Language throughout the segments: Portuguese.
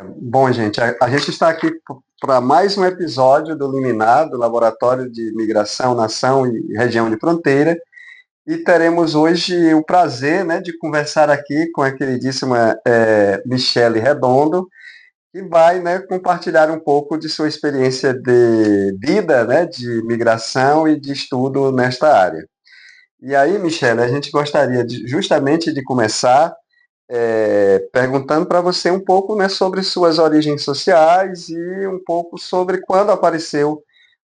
Bom, gente, a gente está aqui para mais um episódio do Liminar, do Laboratório de Migração, Nação e Região de Fronteira, e teremos hoje o prazer, né, de conversar aqui com a queridíssima Michele Redondo, que vai, né, compartilhar um pouco de sua experiência de vida, né, de migração e de estudo nesta área. E aí, Michele, a gente gostaria justamente de começar perguntando para você um pouco, né, sobre suas origens sociais e um pouco sobre quando apareceu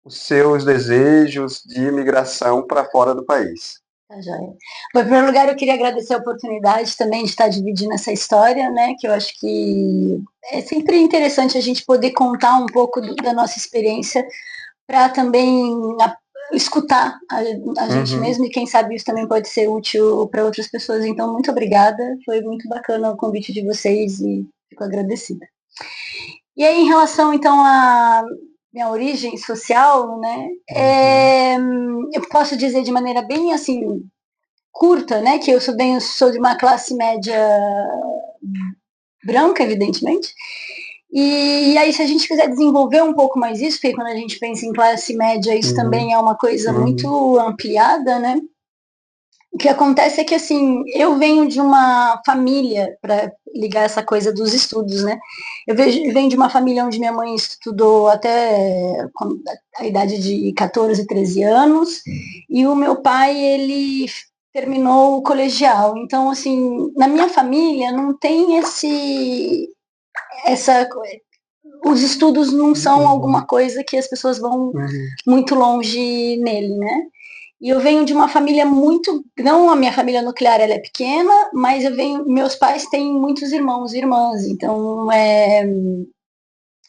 os seus desejos de imigração para fora do país. Tá joia. Bom, em primeiro lugar, eu queria agradecer a oportunidade também de estar dividindo essa história, né? Que eu acho que é sempre interessante a gente poder contar um pouco da nossa experiência para também escutar a gente Uhum. mesmo, e quem sabe isso também pode ser útil para outras pessoas. Então, muito obrigada. Foi muito bacana o convite de vocês e fico agradecida. E aí, em relação, então, à minha origem social, né? Eu posso dizer de maneira bem, assim, curta, né? Que eu sou de uma classe média branca, evidentemente. E aí, se a gente quiser desenvolver um pouco mais isso, porque quando a gente pensa em classe média, isso Uhum. também é uma coisa Uhum. muito ampliada, né? O que acontece é que, assim, eu venho de uma família, para ligar essa coisa dos estudos, né? Venho de uma família onde minha mãe estudou até a idade de 14, 13 anos, e o meu pai, ele terminou o colegial. Então, assim, na minha família não tem essa, os estudos não são alguma coisa que as pessoas vão Uhum. muito longe nele, né? E eu venho de uma família muito, não a minha família nuclear, ela é pequena, mas meus pais têm muitos irmãos e irmãs, então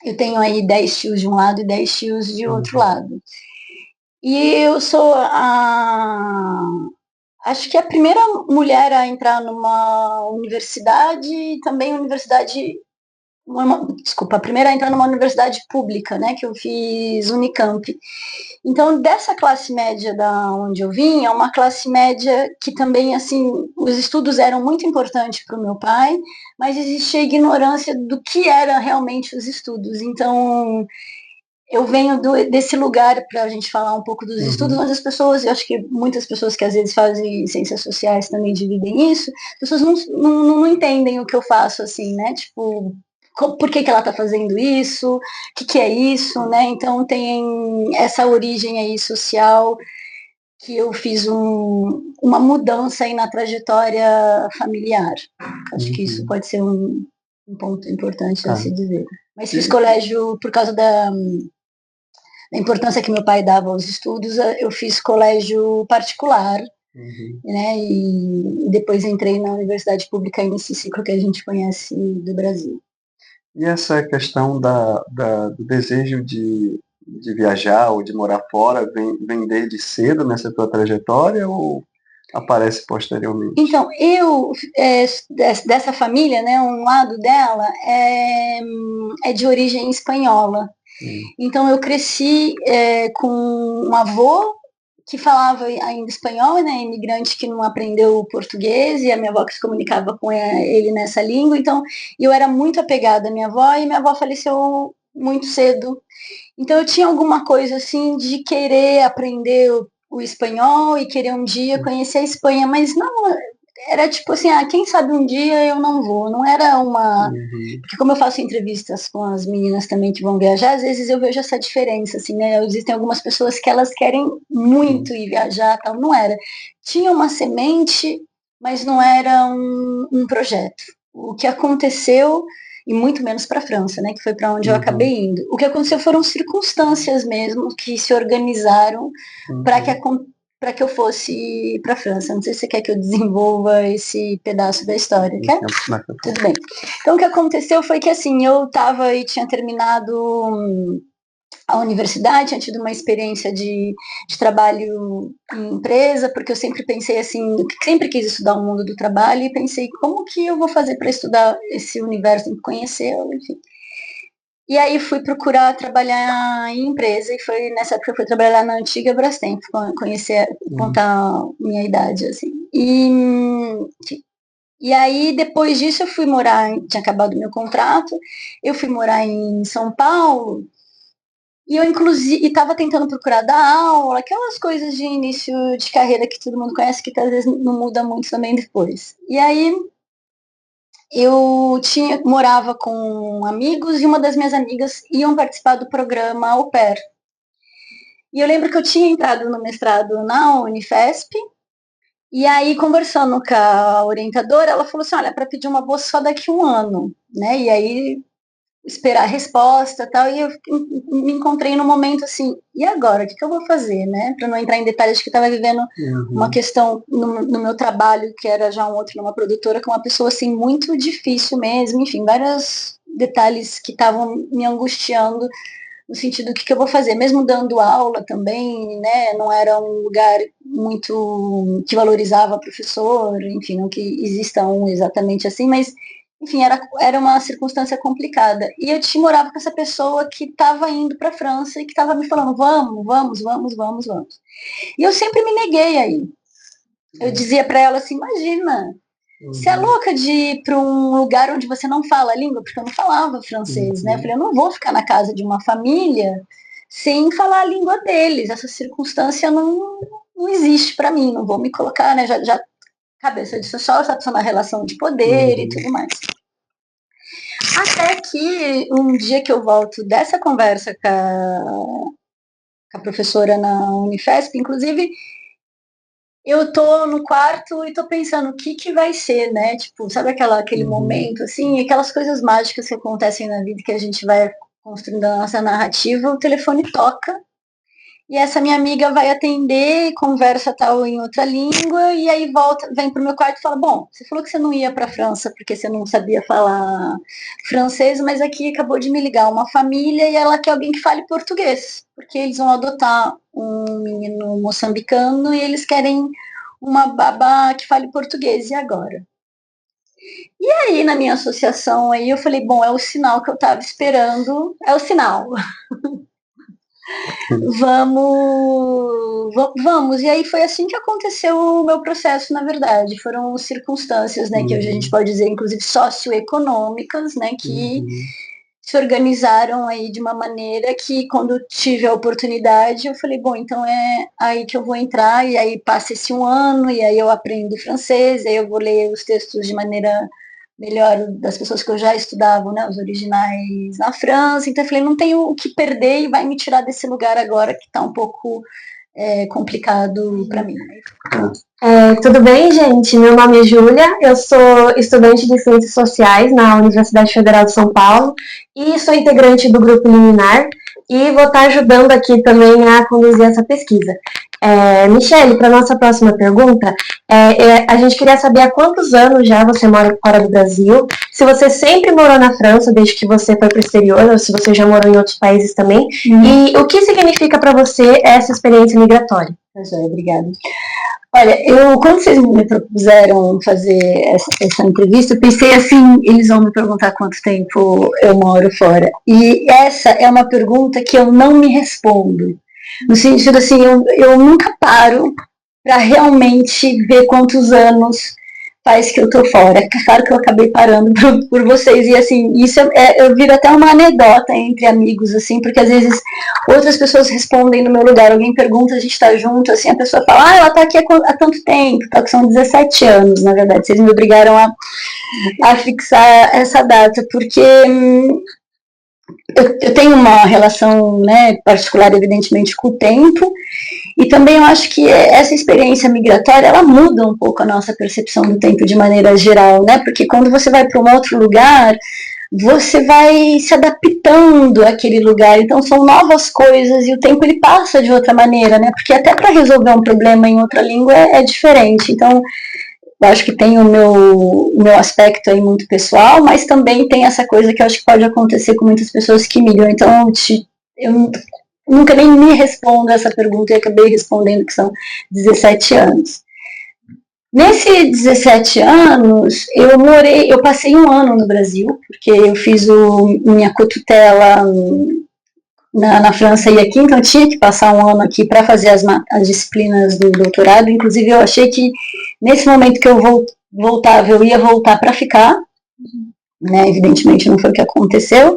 eu tenho aí 10 tios de um lado e 10 tios de outro Uhum. lado. E eu sou acho que a primeira mulher a entrar numa universidade, também universidade, desculpa, a primeira a entrar numa universidade pública, né, que eu fiz Unicamp. Então, dessa classe média da onde eu vim, é uma classe média que também, assim, os estudos eram muito importantes para o meu pai, mas existia ignorância do que era realmente os estudos. Então, eu venho desse lugar para a gente falar um pouco dos estudos, Uhum. mas as pessoas, eu acho que muitas pessoas que às vezes fazem ciências sociais também dividem isso, as pessoas não entendem o que eu faço, assim, né? Tipo, por que ela está fazendo isso, o que é isso, né? Então tem essa origem aí social que eu fiz uma mudança aí na trajetória familiar. Acho que isso Uhum. pode ser um ponto importante a Ah. se dizer. Mas fiz E, colégio por causa da importância que meu pai dava aos estudos, eu fiz colégio particular, uhum. né? E depois entrei na universidade pública aí nesse ciclo que a gente conhece do Brasil. E essa questão do desejo de viajar ou de morar fora vem desde cedo nessa tua trajetória ou aparece posteriormente? Então, dessa família, né, um lado dela é de origem espanhola. Sim. Então, eu cresci com um avô que falava ainda espanhol, né, imigrante que não aprendeu português, e a minha avó que se comunicava com ele nessa língua. Então, eu era muito apegada à minha avó, e minha avó faleceu muito cedo. Então, eu tinha alguma coisa assim de querer aprender o espanhol e querer um dia conhecer a Espanha, mas não era tipo assim, quem sabe um dia eu não vou. Não era uma. Uhum. Porque como eu faço entrevistas com as meninas também que vão viajar, às vezes eu vejo essa diferença, assim, né? Existem algumas pessoas que elas querem muito Sim. ir viajar, tal. Não era. Tinha uma semente, mas não era um projeto. O que aconteceu, e muito menos para a França, né? Que foi para onde eu Uhum. acabei indo. O que aconteceu foram circunstâncias mesmo que se organizaram para que Uhum. para que eu fosse para a França. Não sei se você quer que eu desenvolva esse pedaço da história, quer? Mais pra Tudo frente. bem. Então, o que aconteceu foi que, assim, eu estava e tinha terminado a universidade, tinha tido uma experiência de trabalho em empresa, porque eu sempre pensei assim, sempre quis estudar o mundo do trabalho e pensei, como que eu vou fazer para estudar esse universo, conhecer, enfim. E aí fui procurar trabalhar em empresa, e foi nessa época que eu fui trabalhar na antiga Brastemp, conhecer, Uhum. contar minha idade, assim. E aí, depois disso, eu fui morar, tinha acabado o meu contrato, eu fui morar em São Paulo, e eu, inclusive, estava tentando procurar dar aula, aquelas coisas de início de carreira que todo mundo conhece, que às vezes não muda muito também depois. E aí, eu morava com amigos, e uma das minhas amigas iam participar do programa Au Pair. E eu lembro que eu tinha entrado no mestrado na Unifesp, e aí, conversando com a orientadora, ela falou assim, olha, para pedir uma bolsa só daqui a um ano, né? E aí, esperar a resposta e tal, e eu me encontrei num momento assim, e agora? O que eu vou fazer, né? Para não entrar em detalhes, que eu estava vivendo uma questão no meu trabalho, que era já um outro numa produtora, com uma pessoa assim, muito difícil mesmo, enfim, vários detalhes que estavam me angustiando, no sentido do que eu vou fazer, mesmo dando aula também, né, não era um lugar muito que valorizava professor, enfim, não que exista um exatamente assim, mas, enfim, era uma circunstância complicada. E eu morava com essa pessoa que estava indo para a França e que estava me falando, vamos. E eu sempre me neguei aí. Eu dizia para ela assim, imagina, você é louca de ir para um lugar onde você não fala a língua? Porque eu não falava francês, né? Eu falei, eu não vou ficar na casa de uma família sem falar a língua deles. Essa circunstância não existe para mim, não vou me colocar, né? Já cabeça de social, essa pessoa na relação de poder e tudo mais. Até que um dia que eu volto dessa conversa com a professora na Unifesp, inclusive, eu tô no quarto e tô pensando o que vai ser, né? Tipo, sabe aquele momento, assim, aquelas coisas mágicas que acontecem na vida que a gente vai construindo a nossa narrativa, o telefone toca e essa minha amiga vai atender, conversa tal em outra língua e aí vem pro meu quarto e fala, bom, você falou que você não ia pra França porque você não sabia falar francês, mas aqui acabou de me ligar uma família e ela quer alguém que fale português, porque eles vão adotar um menino moçambicano e eles querem uma babá que fale português, e agora? E aí, na minha associação, aí eu falei, bom, é o sinal que eu estava esperando, é o sinal. Vamos. E aí foi assim que aconteceu o meu processo, na verdade. Foram circunstâncias, né, que hoje a gente pode dizer, inclusive, socioeconômicas, né, que se organizaram aí de uma maneira que, quando tive a oportunidade, eu falei, bom, então é aí que eu vou entrar, e aí passa esse um ano, e aí eu aprendo francês, aí eu vou ler os textos de maneira melhor das pessoas que eu já estudava, né, os originais na França, então eu falei, não tenho o que perder e vai me tirar desse lugar agora que está um pouco complicado para mim. Tudo bem, gente? Meu nome é Júlia, eu sou estudante de Ciências Sociais na Universidade Federal de São Paulo e sou integrante do Grupo Liminar e vou estar ajudando aqui também a conduzir essa pesquisa. Michele, para a nossa próxima pergunta, a gente queria saber há quantos anos já você mora fora do Brasil, se você sempre morou na França desde que você foi para o exterior, ou se você já morou em outros países também, e o que significa para você essa experiência migratória? Obrigada. Olha, quando vocês me propuseram fazer essa entrevista, eu pensei assim, eles vão me perguntar quanto tempo eu moro fora. E essa é uma pergunta que eu não me respondo. No sentido assim, eu nunca paro para realmente ver quantos anos faz que eu tô fora. Claro que eu acabei parando por vocês, e assim, isso eu viro até uma anedota entre amigos, assim, porque às vezes outras pessoas respondem no meu lugar, alguém pergunta, a gente tá junto, assim, a pessoa fala, ela tá aqui há tanto tempo, tá, que são 17 anos, na verdade, vocês me obrigaram a fixar essa data, porque eu tenho uma relação, né, particular, evidentemente, com o tempo, e também eu acho que essa experiência migratória, ela muda um pouco a nossa percepção do tempo de maneira geral, né? Porque quando você vai para um outro lugar, você vai se adaptando àquele lugar. Então são novas coisas e o tempo ele passa de outra maneira, né? Porque até para resolver um problema em outra língua é diferente. Então eu acho que tem o meu aspecto aí muito pessoal, mas também tem essa coisa que eu acho que pode acontecer com muitas pessoas que migram. Então eu nunca nem me respondo essa pergunta e acabei respondendo que são 17 anos. Nesses 17 anos, eu passei um ano no Brasil, porque eu fiz minha cotutela na França e aqui, então eu tinha que passar um ano aqui para fazer as disciplinas do doutorado. Inclusive, eu achei que nesse momento que eu eu ia voltar para ficar, né? Evidentemente não foi o que aconteceu.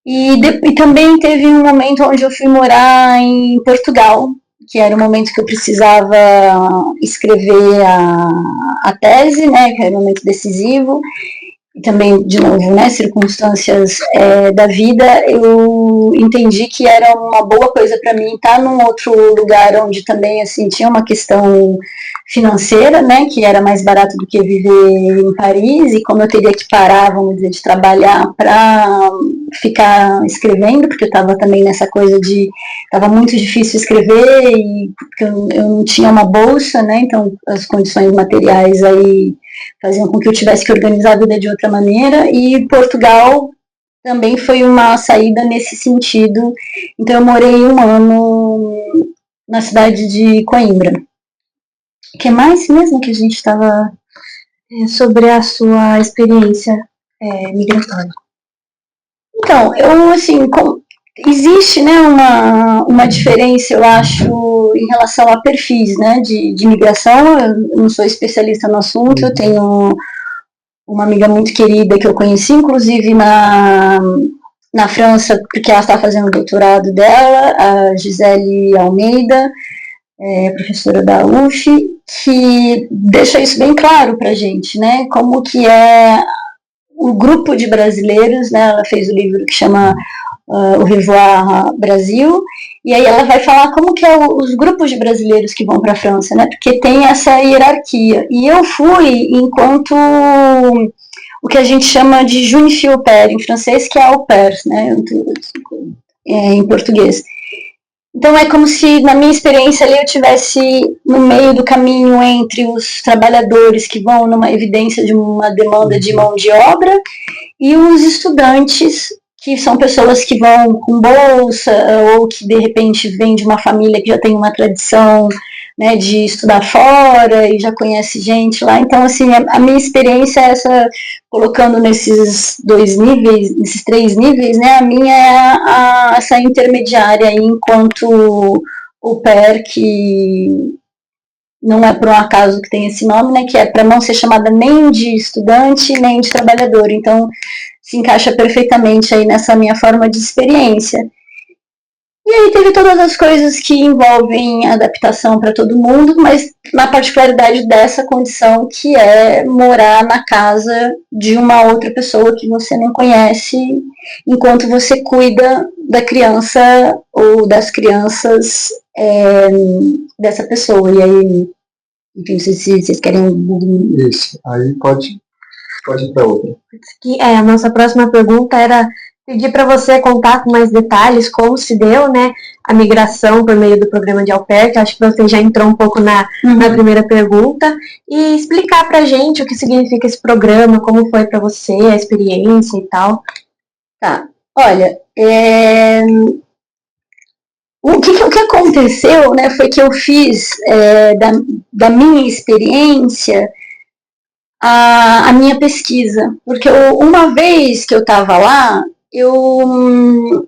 E também teve um momento onde eu fui morar em Portugal, que era o momento que eu precisava escrever a tese, né? Que era um momento decisivo. E também, de novo, né, circunstâncias da vida, eu entendi que era uma boa coisa para mim estar num outro lugar onde também assim tinha uma questão financeira, né, que era mais barato do que viver em Paris, e como eu teria que parar, vamos dizer, de trabalhar para ficar escrevendo, porque eu estava também nessa coisa de estava muito difícil escrever e porque eu não tinha uma bolsa, né, então as condições materiais aí faziam com que eu tivesse que organizar a vida de outra maneira, e Portugal também foi uma saída nesse sentido. Então eu morei 1 ano na cidade de Coimbra. O que mais mesmo que a gente estava sobre a sua experiência migratória? Então, eu assim, existe, né, uma diferença, eu acho, em relação a perfis, né, de migração. Eu não sou especialista no assunto, eu tenho uma amiga muito querida que eu conheci, inclusive na França, porque ela está fazendo o doutorado dela, a Gisele Almeida, professora da UF, que deixa isso bem claro para a gente, né, como que é o grupo de brasileiros, né, ela fez o livro que chama O Revoar Brasil, e aí ela vai falar como que é os grupos de brasileiros que vão para a França, né, porque tem essa hierarquia. E eu fui enquanto o que a gente chama de jeune fille au pair, em francês, que é au pair, né, em português. Então é como se, na minha experiência ali, eu tivesse no meio do caminho entre os trabalhadores que vão numa evidência de uma demanda de mão de obra e os estudantes, que são pessoas que vão com bolsa ou que de repente vêm de uma família que já tem uma tradição, né, de estudar fora e já conhece gente lá. Então, assim, a minha experiência é essa, colocando nesses 2 níveis, nesses 3 níveis, né, a minha é essa intermediária aí, enquanto au pair, que não é por um acaso que tem esse nome, né, que é para não ser chamada nem de estudante, nem de trabalhador. Então, se encaixa perfeitamente aí nessa minha forma de experiência. E aí teve todas as coisas que envolvem adaptação para todo mundo, mas na particularidade dessa condição, que é morar na casa de uma outra pessoa que você não conhece, enquanto você cuida da criança ou das crianças dessa pessoa. E aí, enfim, se vocês querem... Isso, aí pode ir para outra. A nossa próxima pergunta era pedir para você contar com mais detalhes como se deu, né, a migração por meio do programa de au pair, que acho que você já entrou um pouco na primeira pergunta, e explicar para a gente o que significa esse programa, como foi para você, a experiência e tal. Tá, olha, o que aconteceu, né, foi que eu fiz da minha experiência a minha pesquisa, porque uma vez que eu estava lá, eu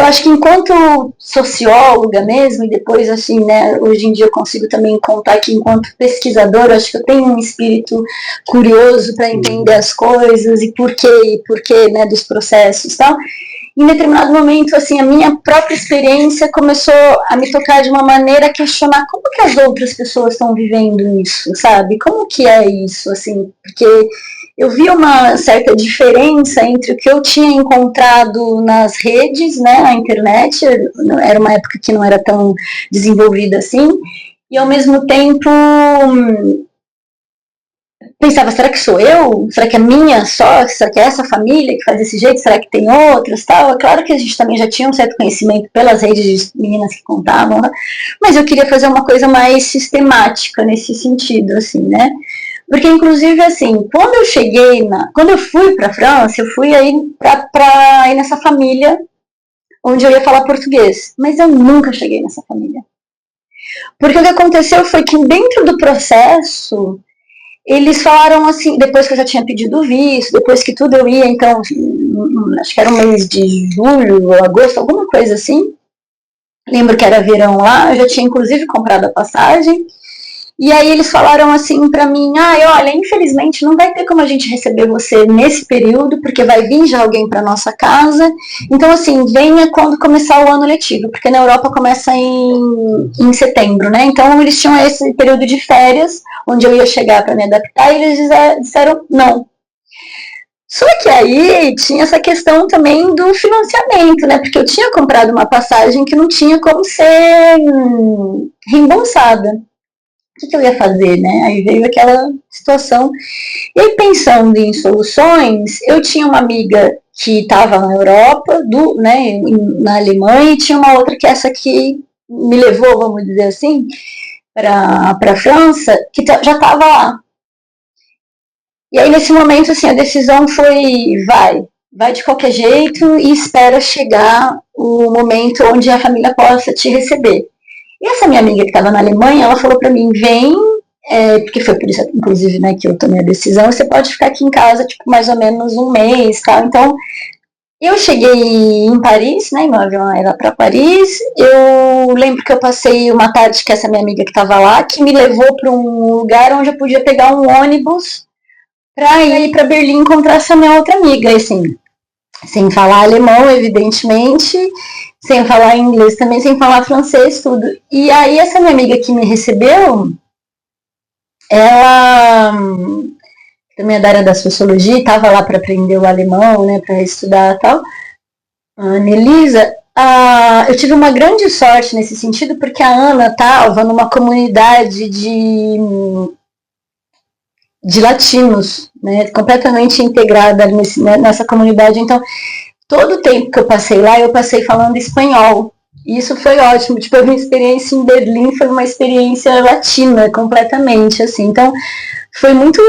acho que enquanto socióloga mesmo, e depois assim, né, hoje em dia eu consigo também contar que enquanto pesquisadora, acho que eu tenho um espírito curioso para entender as coisas e por quê, né, dos processos e tal. Em determinado momento, assim, a minha própria experiência começou a me tocar de uma maneira a questionar como que as outras pessoas estão vivendo isso, sabe? Como que é isso, assim, porque eu vi uma certa diferença entre o que eu tinha encontrado nas redes, né, na internet, era uma época que não era tão desenvolvida assim, e ao mesmo tempo pensava, será que sou eu? Será que é minha só? Será que é essa família que faz desse jeito? Será que tem outras? Tal? É claro que a gente também já tinha um certo conhecimento pelas redes de meninas que contavam, né? Mas eu queria fazer uma coisa mais sistemática nesse sentido, assim, né? Porque, inclusive, assim, quando eu fui para a França, eu fui aí para ir nessa família onde eu ia falar português, mas eu nunca cheguei nessa família. Porque o que aconteceu foi que dentro do processo, eles falaram assim, depois que eu já tinha pedido o visto, depois que tudo eu ia, então, acho que era um mês de julho ou agosto, alguma coisa assim. Lembro que era verão lá, eu já tinha inclusive comprado a passagem. E aí eles falaram assim pra mim, olha, infelizmente não vai ter como a gente receber você nesse período, porque vai vir já alguém pra nossa casa. Então, assim, venha quando começar o ano letivo, porque na Europa começa em setembro, né? Então eles tinham esse período de férias, onde eu ia chegar pra me adaptar, e eles disseram não. Só que aí tinha essa questão também do financiamento, né? Porque eu tinha comprado uma passagem que não tinha como ser reembolsada. O que eu ia fazer, né? Aí veio aquela situação. E aí, pensando em soluções, eu tinha uma amiga que estava na Europa, né, na Alemanha, e tinha uma outra que essa que me levou, vamos dizer assim, para a França, que já estava lá. E aí, nesse momento, assim, a decisão foi, vai de qualquer jeito e espera chegar o momento onde a família possa te receber. E essa minha amiga que estava na Alemanha, ela falou para mim, vem, porque foi por isso, inclusive, né, que eu tomei a decisão, você pode ficar aqui em casa, tipo, mais ou menos um mês, tá? Então, eu cheguei em Paris, né, meu avião era para Paris, eu lembro que eu passei uma tarde com essa minha amiga que estava lá, que me levou para um lugar onde eu podia pegar um ônibus para ir para Berlim encontrar essa minha outra amiga, assim, sem falar alemão, evidentemente, sem falar inglês também, sem falar francês, tudo. E aí essa minha amiga que me recebeu, ela também é da área da sociologia, estava lá para aprender o alemão, né, para estudar e tal, a Annelisa, eu tive uma grande sorte nesse sentido, porque a Ana estava numa comunidade de latinos, né, completamente integrada nessa comunidade. Então, todo o tempo que eu passei lá, eu passei falando espanhol. E isso foi ótimo. Tipo, a minha experiência em Berlim foi uma experiência latina, completamente, assim. Então, foi muito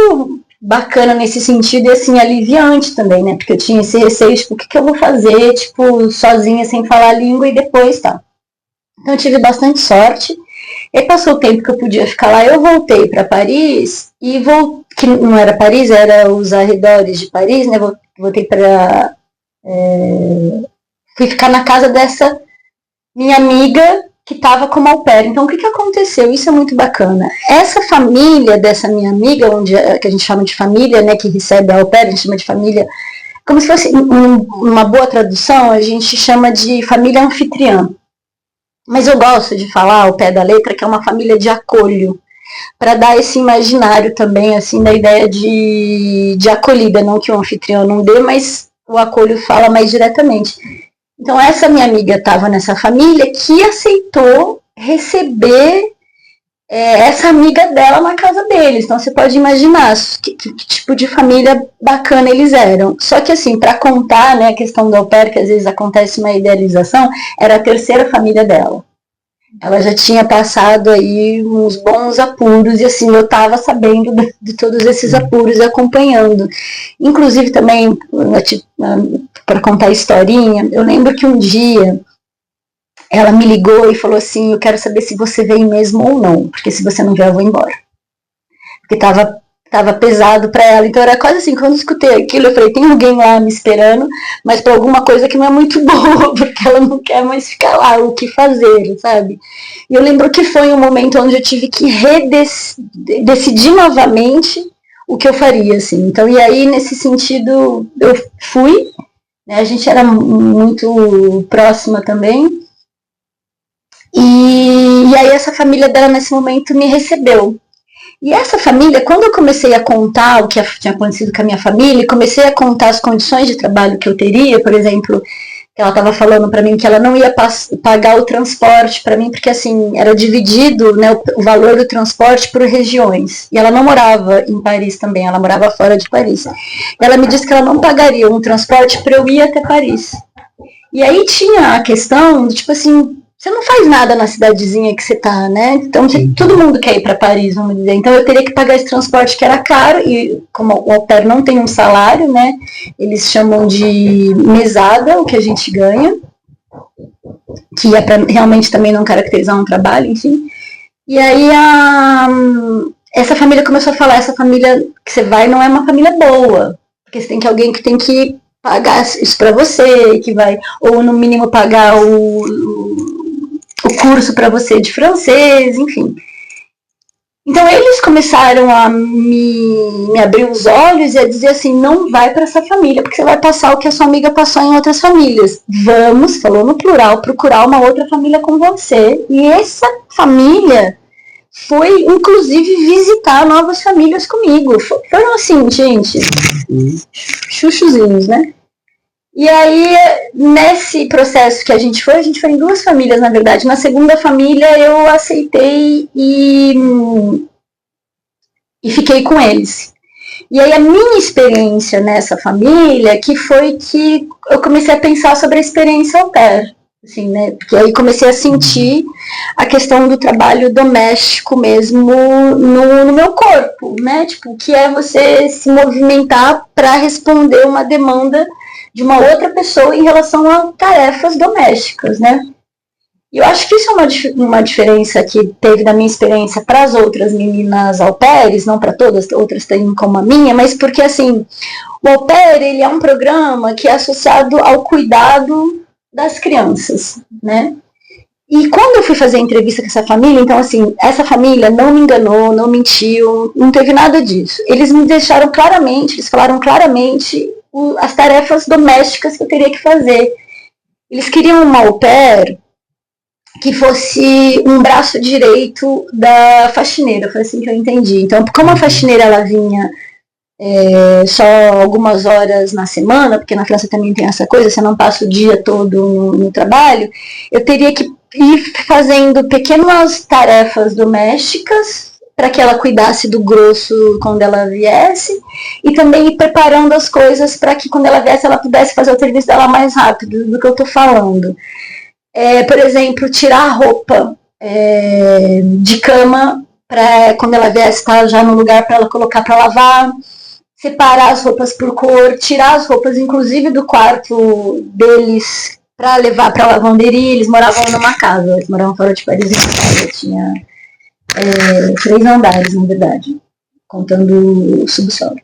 bacana nesse sentido e, assim, aliviante também, né? Porque eu tinha esse receio, tipo, o que eu vou fazer, tipo, sozinha, sem falar a língua e depois, tá. Então, eu tive bastante sorte. E passou o tempo que eu podia ficar lá, eu voltei para Paris e que não era Paris, era os arredores de Paris, né? Voltei para fui ficar na casa dessa minha amiga que estava como au pair. Então, o que aconteceu? Isso é muito bacana. Essa família dessa minha amiga, que a gente chama de família, né, que recebe a au pair, a gente chama de família, como se fosse uma boa tradução, a gente chama de família anfitriã. Mas eu gosto de falar ao pé da letra que é uma família de acolho, para dar esse imaginário também, assim, da ideia de acolhida, não que o anfitrião não dê, mas o acolho fala mais diretamente. Então, essa minha amiga estava nessa família que aceitou receber essa amiga dela na casa deles. Então, você pode imaginar que tipo de família bacana eles eram. Só que, assim, para contar, né, a questão do au pair, que às vezes acontece uma idealização, era a terceira família dela. Ela já tinha passado aí uns bons apuros e, assim, eu estava sabendo de todos esses apuros e acompanhando. Inclusive, também, para contar a historinha, eu lembro que um dia ela me ligou e falou assim, eu quero saber se você vem mesmo ou não, porque se você não vier eu vou embora. Porque tava pesado para ela, então era quase assim, quando eu escutei aquilo, eu falei, tem alguém lá me esperando, mas para alguma coisa que não é muito boa, porque ela não quer mais ficar lá, o que fazer, sabe? E eu lembro que foi um momento onde eu tive que decidir novamente o que eu faria, assim. Então, e aí, nesse sentido, eu fui, né, a gente era muito próxima também, e aí essa família dela, nesse momento, me recebeu. E essa família, quando eu comecei a contar o que tinha acontecido com a minha família, e comecei a contar as condições de trabalho que eu teria, por exemplo, ela estava falando para mim que ela não ia pagar o transporte para mim, porque assim, era dividido, né, o valor do transporte por regiões. E ela não morava em Paris também, ela morava fora de Paris. E ela me disse que ela não pagaria um transporte para eu ir até Paris. E aí tinha a questão de, tipo assim, você não faz nada na cidadezinha que você tá, né? Então, todo mundo quer ir para Paris, vamos dizer. Então, eu teria que pagar esse transporte que era caro, e como o au pair não tem um salário, né? Eles chamam de mesada, o que a gente ganha, que é para realmente também não caracterizar um trabalho, enfim. E aí, essa família começou a falar, essa família que você vai não é uma família boa, porque você tem que alguém que tem que pagar isso para você, que vai, ou no mínimo pagar o curso para você de francês, enfim. Então eles começaram a me abrir os olhos e a dizer assim, não vai para essa família, porque você vai passar o que a sua amiga passou em outras famílias. Vamos, falou no plural, procurar uma outra família com você. E essa família foi, inclusive, visitar novas famílias comigo. Foram assim, gente, chuchuzinhos, né? E aí, nesse processo que a gente foi em 2 famílias, na verdade. Na segunda família, eu aceitei e fiquei com eles. E aí, a minha experiência nessa família, que foi que eu comecei a pensar sobre a experiência au pair. Assim, né? Porque aí comecei a sentir a questão do trabalho doméstico mesmo no meu corpo, né? Tipo, o que é você se movimentar para responder uma demanda de uma outra pessoa em relação a tarefas domésticas, né? E eu acho que isso é uma diferença que teve da minha experiência para as outras meninas au pairs, não para todas, outras têm como a minha, mas porque, assim, o au pair, ele é um programa que é associado ao cuidado das crianças, né? E quando eu fui fazer a entrevista com essa família, então, assim, essa família não me enganou, não mentiu, não teve nada disso. Eles me deixaram claramente, eles falaram claramente as tarefas domésticas que eu teria que fazer. Eles queriam uma au pair que fosse um braço direito da faxineira, foi assim que eu entendi. Então, como a faxineira ela vinha só algumas horas na semana, porque na França também tem essa coisa, você não passa o dia todo no trabalho, eu teria que ir fazendo pequenas tarefas domésticas para que ela cuidasse do grosso quando ela viesse, e também ir preparando as coisas para que quando ela viesse ela pudesse fazer o serviço dela mais rápido do que eu estou falando. Por exemplo, tirar a roupa de cama para quando ela viesse estar já no lugar para ela colocar para lavar, separar as roupas por cor, tirar as roupas inclusive do quarto deles para levar para a lavanderia. Eles moravam numa casa, eles moravam fora de Paris, em uma casa, tinha 3 andares, na verdade, contando o subsolo.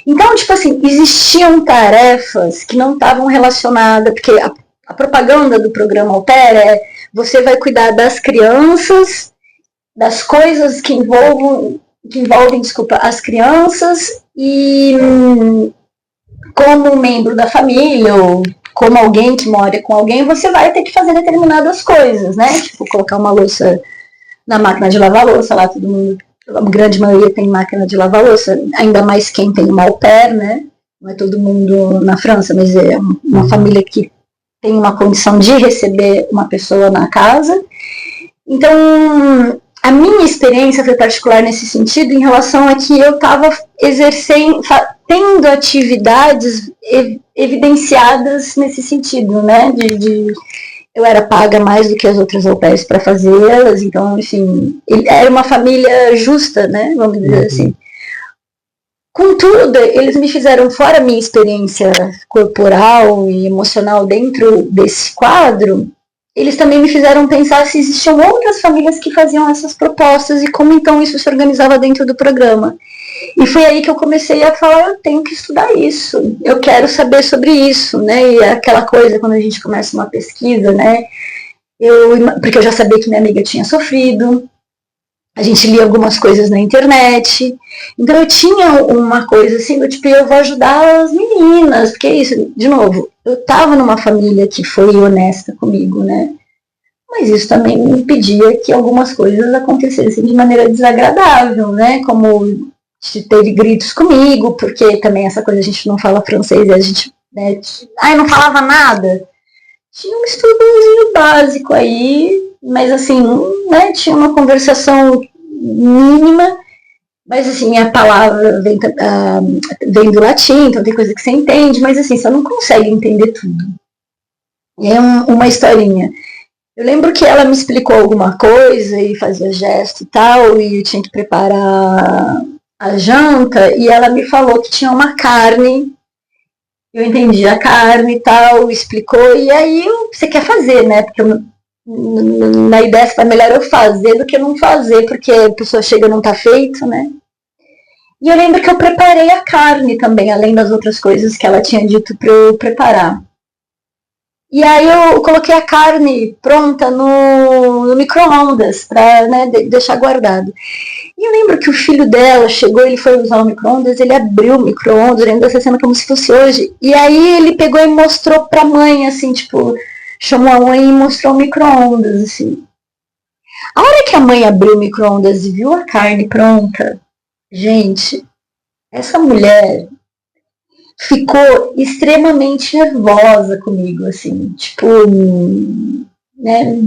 Então, tipo assim, existiam tarefas que não estavam relacionadas, porque a propaganda do programa au pair é: você vai cuidar das crianças, das coisas que envolvem as crianças, e como membro da família ou como alguém que mora com alguém, você vai ter que fazer determinadas coisas, né? Tipo, colocar uma louça na máquina de lavar louça, lá todo mundo, a grande maioria tem máquina de lavar louça, ainda mais quem tem uma au pair, né? Não é todo mundo na França, mas é uma família que tem uma condição de receber uma pessoa na casa. Então, a minha experiência foi particular nesse sentido, em relação a que eu estava tendo atividades evidenciadas nesse sentido, né? Eu era paga mais do que as outras au pairs para fazê-las, então, enfim, era uma família justa, né? Vamos dizer assim. Contudo, eles me fizeram, fora a minha experiência corporal e emocional dentro desse quadro, eles também me fizeram pensar se existiam outras famílias que faziam essas propostas e como então isso se organizava dentro do programa. E foi aí que eu comecei a falar: eu tenho que estudar isso, eu quero saber sobre isso, né? E aquela coisa, quando a gente começa uma pesquisa, né? Porque eu já sabia que minha amiga tinha sofrido, a gente lia algumas coisas na internet, então eu tinha uma coisa assim, do tipo, eu vou ajudar as meninas, porque é isso, de novo, eu estava numa família que foi honesta comigo, né? Mas isso também me impedia que algumas coisas acontecessem de maneira desagradável, né? Como teve gritos comigo, porque também essa coisa, a gente não fala francês, e a gente, né, não falava nada. Tinha um estudozinho básico aí, mas assim, né, tinha uma conversação mínima, mas assim, a palavra vem do latim, então tem coisa que você entende, mas assim, você não consegue entender tudo. E é uma historinha. Eu lembro que ela me explicou alguma coisa e fazia gesto e tal, e eu tinha que preparar a janta, e ela me falou que tinha uma carne. Eu entendi a carne e tal, explicou, e aí você quer fazer, né? Porque na ideia foi melhor eu fazer do que não fazer, porque a pessoa chega e não tá feito, né? E eu lembro que eu preparei a carne também, além das outras coisas que ela tinha dito para eu preparar. E aí eu coloquei a carne pronta no micro-ondas, para, né, deixar guardado. E eu lembro que o filho dela chegou, ele foi usar o micro-ondas, ele abriu o micro-ondas, lembro dessa cena como se fosse hoje. E aí ele pegou e mostrou pra mãe, assim, tipo, chamou a mãe e mostrou o micro-ondas, assim. A hora que a mãe abriu o micro-ondas e viu a carne pronta, gente, essa mulher ficou extremamente nervosa comigo, assim, tipo, né,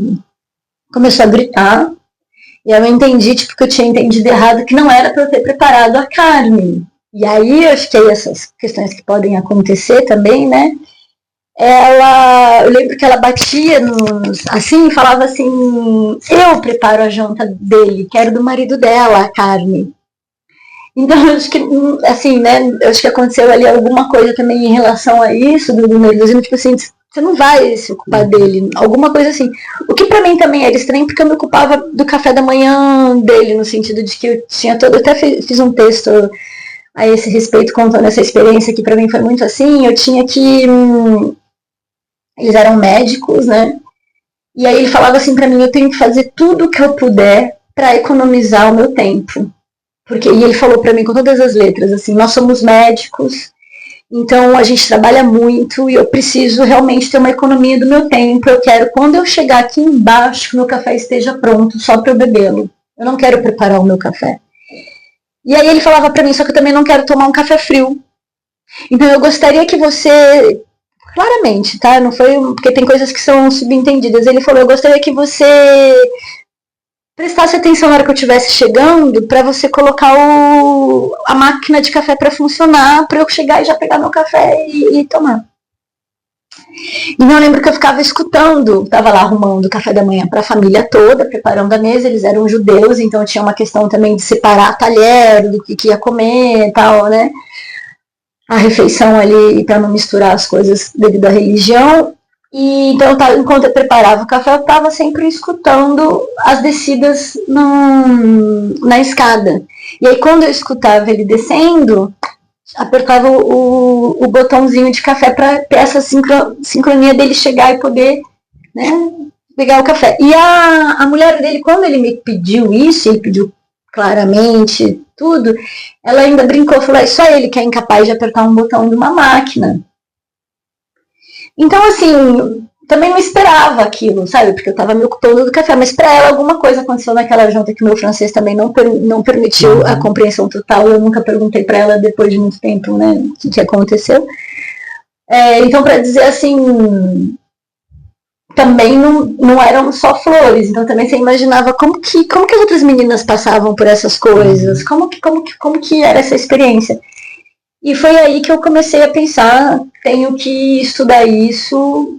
começou a gritar, e eu entendi, tipo, que eu tinha entendido errado, que não era para eu ter preparado a carne. E aí, eu acho que aí essas questões que podem acontecer também, né, eu lembro que ela batia assim, e falava assim, eu preparo a janta dele, quero do marido dela a carne. Então, eu acho que, assim, né, eu acho que aconteceu ali alguma coisa também em relação a isso, do nervosismo, tipo assim, você não vai se ocupar dele, alguma coisa assim. O que pra mim também era estranho, porque eu me ocupava do café da manhã dele, no sentido de que eu tinha todo, eu até fiz um texto a esse respeito, contando essa experiência que pra mim foi muito assim, eu tinha que, eles eram médicos, né, e aí ele falava assim pra mim, eu tenho que fazer tudo o que eu puder pra economizar o meu tempo. E ele falou para mim com todas as letras, assim, nós somos médicos, então a gente trabalha muito e eu preciso realmente ter uma economia do meu tempo. Eu quero, quando eu chegar aqui embaixo, que meu café esteja pronto só para eu bebê-lo. Eu não quero preparar o meu café. E aí ele falava para mim, só que eu também não quero tomar um café frio. Então eu gostaria que você, claramente, tá? Não foi, porque tem coisas que são subentendidas. Ele falou, eu gostaria que você prestasse atenção na hora que eu estivesse chegando para você colocar a máquina de café para funcionar, para eu chegar e já pegar meu café e tomar. E eu lembro que eu ficava escutando, estava lá arrumando o café da manhã para a família toda, preparando a mesa, eles eram judeus, então tinha uma questão também de separar talher, do que ia comer e tal, né? A refeição ali, para não misturar as coisas devido à religião. E então, enquanto eu preparava o café, eu estava sempre escutando as descidas na escada. E aí, quando eu escutava ele descendo, apertava o botãozinho de café para ter essa sincronia dele chegar e poder, né, pegar o café. E a mulher dele, quando ele me pediu isso, ele pediu claramente tudo, ela ainda brincou, falou, só ele que é incapaz de apertar um botão de uma máquina. Então, assim, também não esperava aquilo, sabe? Porque eu estava me ocupando do café, mas para ela alguma coisa aconteceu naquela janta que meu francês também não permitiu a compreensão total. Eu nunca perguntei para ela depois de muito tempo, né, o que aconteceu. Então, para dizer assim, também não eram só flores. Então, também você imaginava como que as outras meninas passavam por essas coisas, como que era essa experiência. E foi aí que eu comecei a pensar, tenho que estudar isso,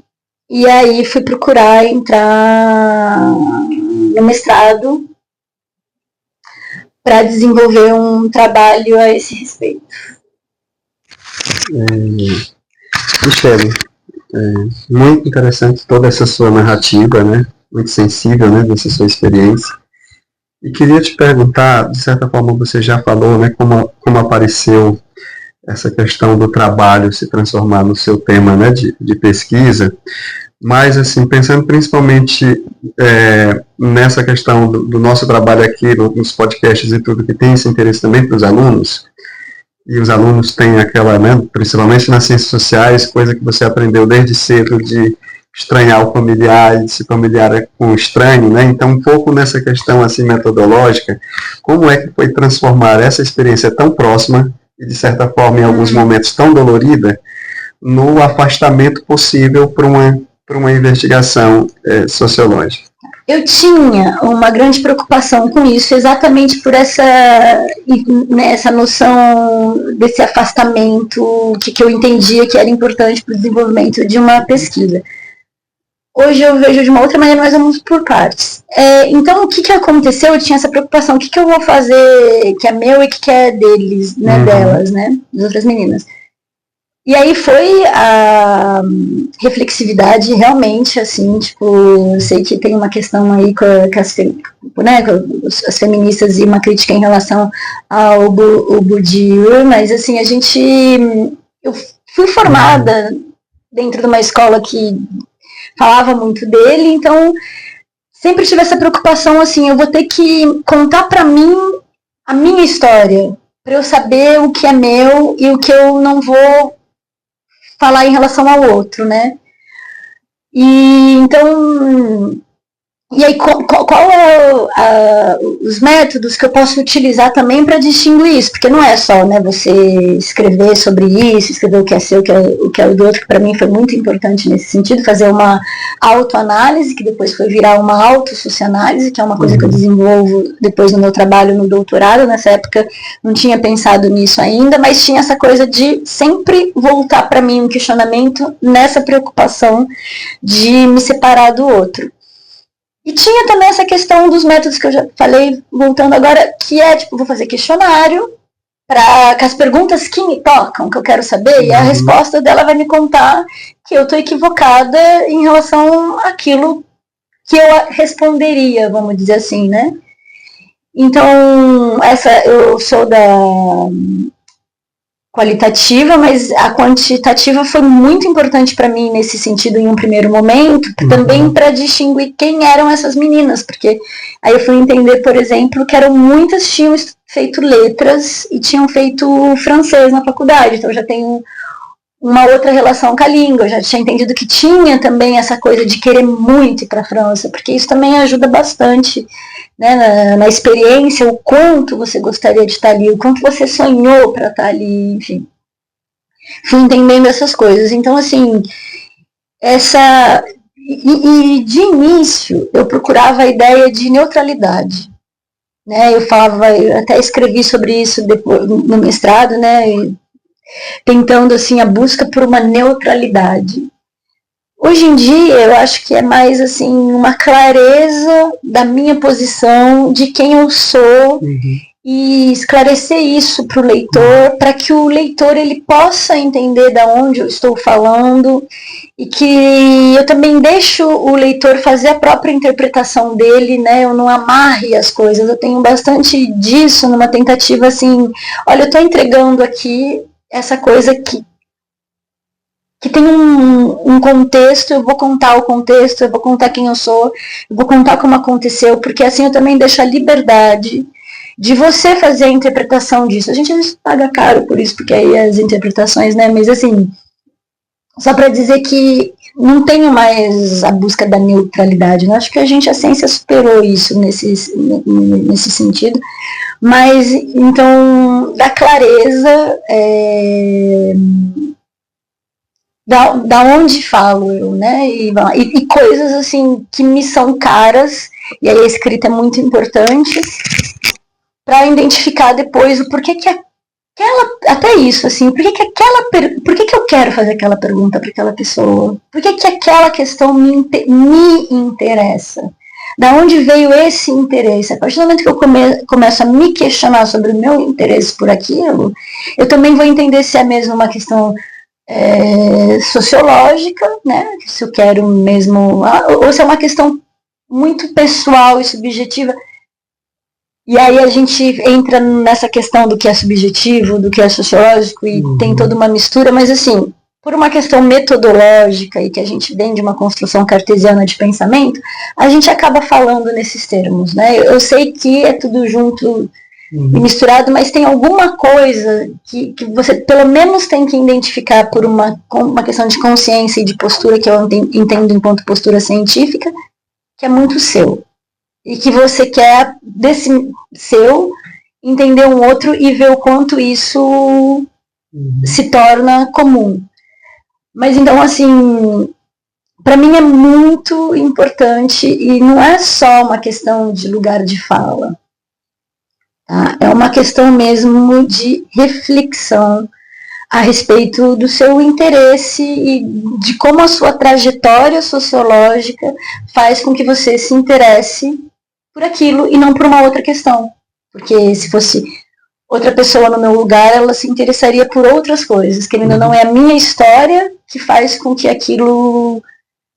e aí fui procurar entrar no mestrado para desenvolver um trabalho a esse respeito. Michele, muito interessante toda essa sua narrativa, né? Muito sensível, né, dessa sua experiência. E queria te perguntar, de certa forma você já falou, né, como apareceu essa questão do trabalho se transformar no seu tema, né, de pesquisa, mas assim, pensando principalmente nessa questão do nosso trabalho aqui, nos podcasts e tudo, que tem esse interesse também para os alunos, e os alunos têm aquela, né, principalmente nas ciências sociais, coisa que você aprendeu desde cedo de estranhar o familiar e se familiar com o estranho, né? Então, um pouco nessa questão assim metodológica, como é que foi transformar essa experiência tão próxima e, de certa forma, em alguns momentos tão dolorida, no afastamento possível para uma investigação sociológica? Eu tinha uma grande preocupação com isso, exatamente por essa noção desse afastamento que eu entendia que era importante para o desenvolvimento de uma pesquisa. Hoje eu vejo de uma outra maneira, mas vamos por partes. Então, o que aconteceu? Eu tinha essa preocupação, o que eu vou fazer que é meu e que é deles, né, delas, né, das outras meninas. E aí foi a reflexividade realmente, assim, tipo, eu sei que tem uma questão aí com as feministas e uma crítica em relação ao Bourdieu, mas assim, eu fui formada dentro de uma escola que falava muito dele, então sempre tive essa preocupação, assim, eu vou ter que contar para mim a minha história, para eu saber o que é meu e o que eu não vou falar em relação ao outro, né? E então, e aí qual é os métodos que eu posso utilizar também para distinguir isso? Porque não é só, né, você escrever sobre isso, escrever o que é seu, o que é o do outro, que para mim foi muito importante nesse sentido, fazer uma autoanálise, que depois foi virar uma autossocianálise, que é uma coisa que eu desenvolvo depois no meu trabalho no doutorado. Nessa época não tinha pensado nisso ainda, mas tinha essa coisa de sempre voltar para mim um questionamento nessa preocupação de me separar do outro. E tinha também essa questão dos métodos que eu já falei, voltando agora, que é, tipo, vou fazer questionário para as perguntas que me tocam, que eu quero saber, e a resposta dela vai me contar que eu estou equivocada em relação àquilo que eu responderia, vamos dizer assim, né? Então, eu sou da qualitativa, mas a quantitativa foi muito importante para mim nesse sentido em um primeiro momento, também para distinguir quem eram essas meninas, porque aí eu fui entender, por exemplo, que eram muitas tinham feito letras e tinham feito francês na faculdade, então eu já tenho uma outra relação com a língua, eu já tinha entendido que tinha também essa coisa de querer muito ir para a França, porque isso também ajuda bastante, né, na experiência, o quanto você gostaria de estar ali, o quanto você sonhou para estar ali, enfim. Fui entendendo essas coisas. Então, assim, e de início eu procurava a ideia de neutralidade. Né? Eu até escrevi sobre isso depois, no mestrado, né, tentando assim, a busca por uma neutralidade. Hoje em dia, eu acho que é mais assim uma clareza da minha posição, de quem eu sou, e esclarecer isso para o leitor, para que o leitor ele possa entender de onde eu estou falando, e que eu também deixo o leitor fazer a própria interpretação dele, né? Eu não amarre as coisas, eu tenho bastante disso numa tentativa assim, olha, eu estou entregando aqui essa coisa que tem um contexto, eu vou contar o contexto, eu vou contar quem eu sou, eu vou contar como aconteceu, porque assim eu também deixo a liberdade de você fazer a interpretação disso. A gente paga caro por isso, porque aí as interpretações, né, mas assim, só para dizer que não tenho mais a busca da neutralidade, né? Acho que a ciência superou isso nesse sentido, mas então, da clareza, da onde falo eu, né? E coisas assim que me são caras, e aí a escrita é muito importante, para identificar depois o porquê que até isso, assim, por que eu quero fazer aquela pergunta para aquela pessoa? Por que aquela questão me interessa? Da onde veio esse interesse? A partir do momento que eu começo a me questionar sobre o meu interesse por aquilo, eu também vou entender se é mesmo uma questão sociológica, né? Se eu quero mesmo, ou se é uma questão muito pessoal e subjetiva. E aí a gente entra nessa questão do que é subjetivo, do que é sociológico, e tem toda uma mistura, mas assim, por uma questão metodológica e que a gente vem de uma construção cartesiana de pensamento, a gente acaba falando nesses termos, né? Eu sei que é tudo junto e misturado, mas tem alguma coisa que você pelo menos tem que identificar por uma questão de consciência e de postura, que eu entendo enquanto postura científica, que é muito seu. E que você quer, desse seu, entender um outro e ver o quanto isso se torna comum. Mas então, assim, para mim é muito importante, e não é só uma questão de lugar de fala. Tá? É uma questão mesmo de reflexão a respeito do seu interesse e de como a sua trajetória sociológica faz com que você se interesse por aquilo e não por uma outra questão. Porque se fosse outra pessoa no meu lugar, ela se interessaria por outras coisas, que ainda não é a minha história que faz com que aquilo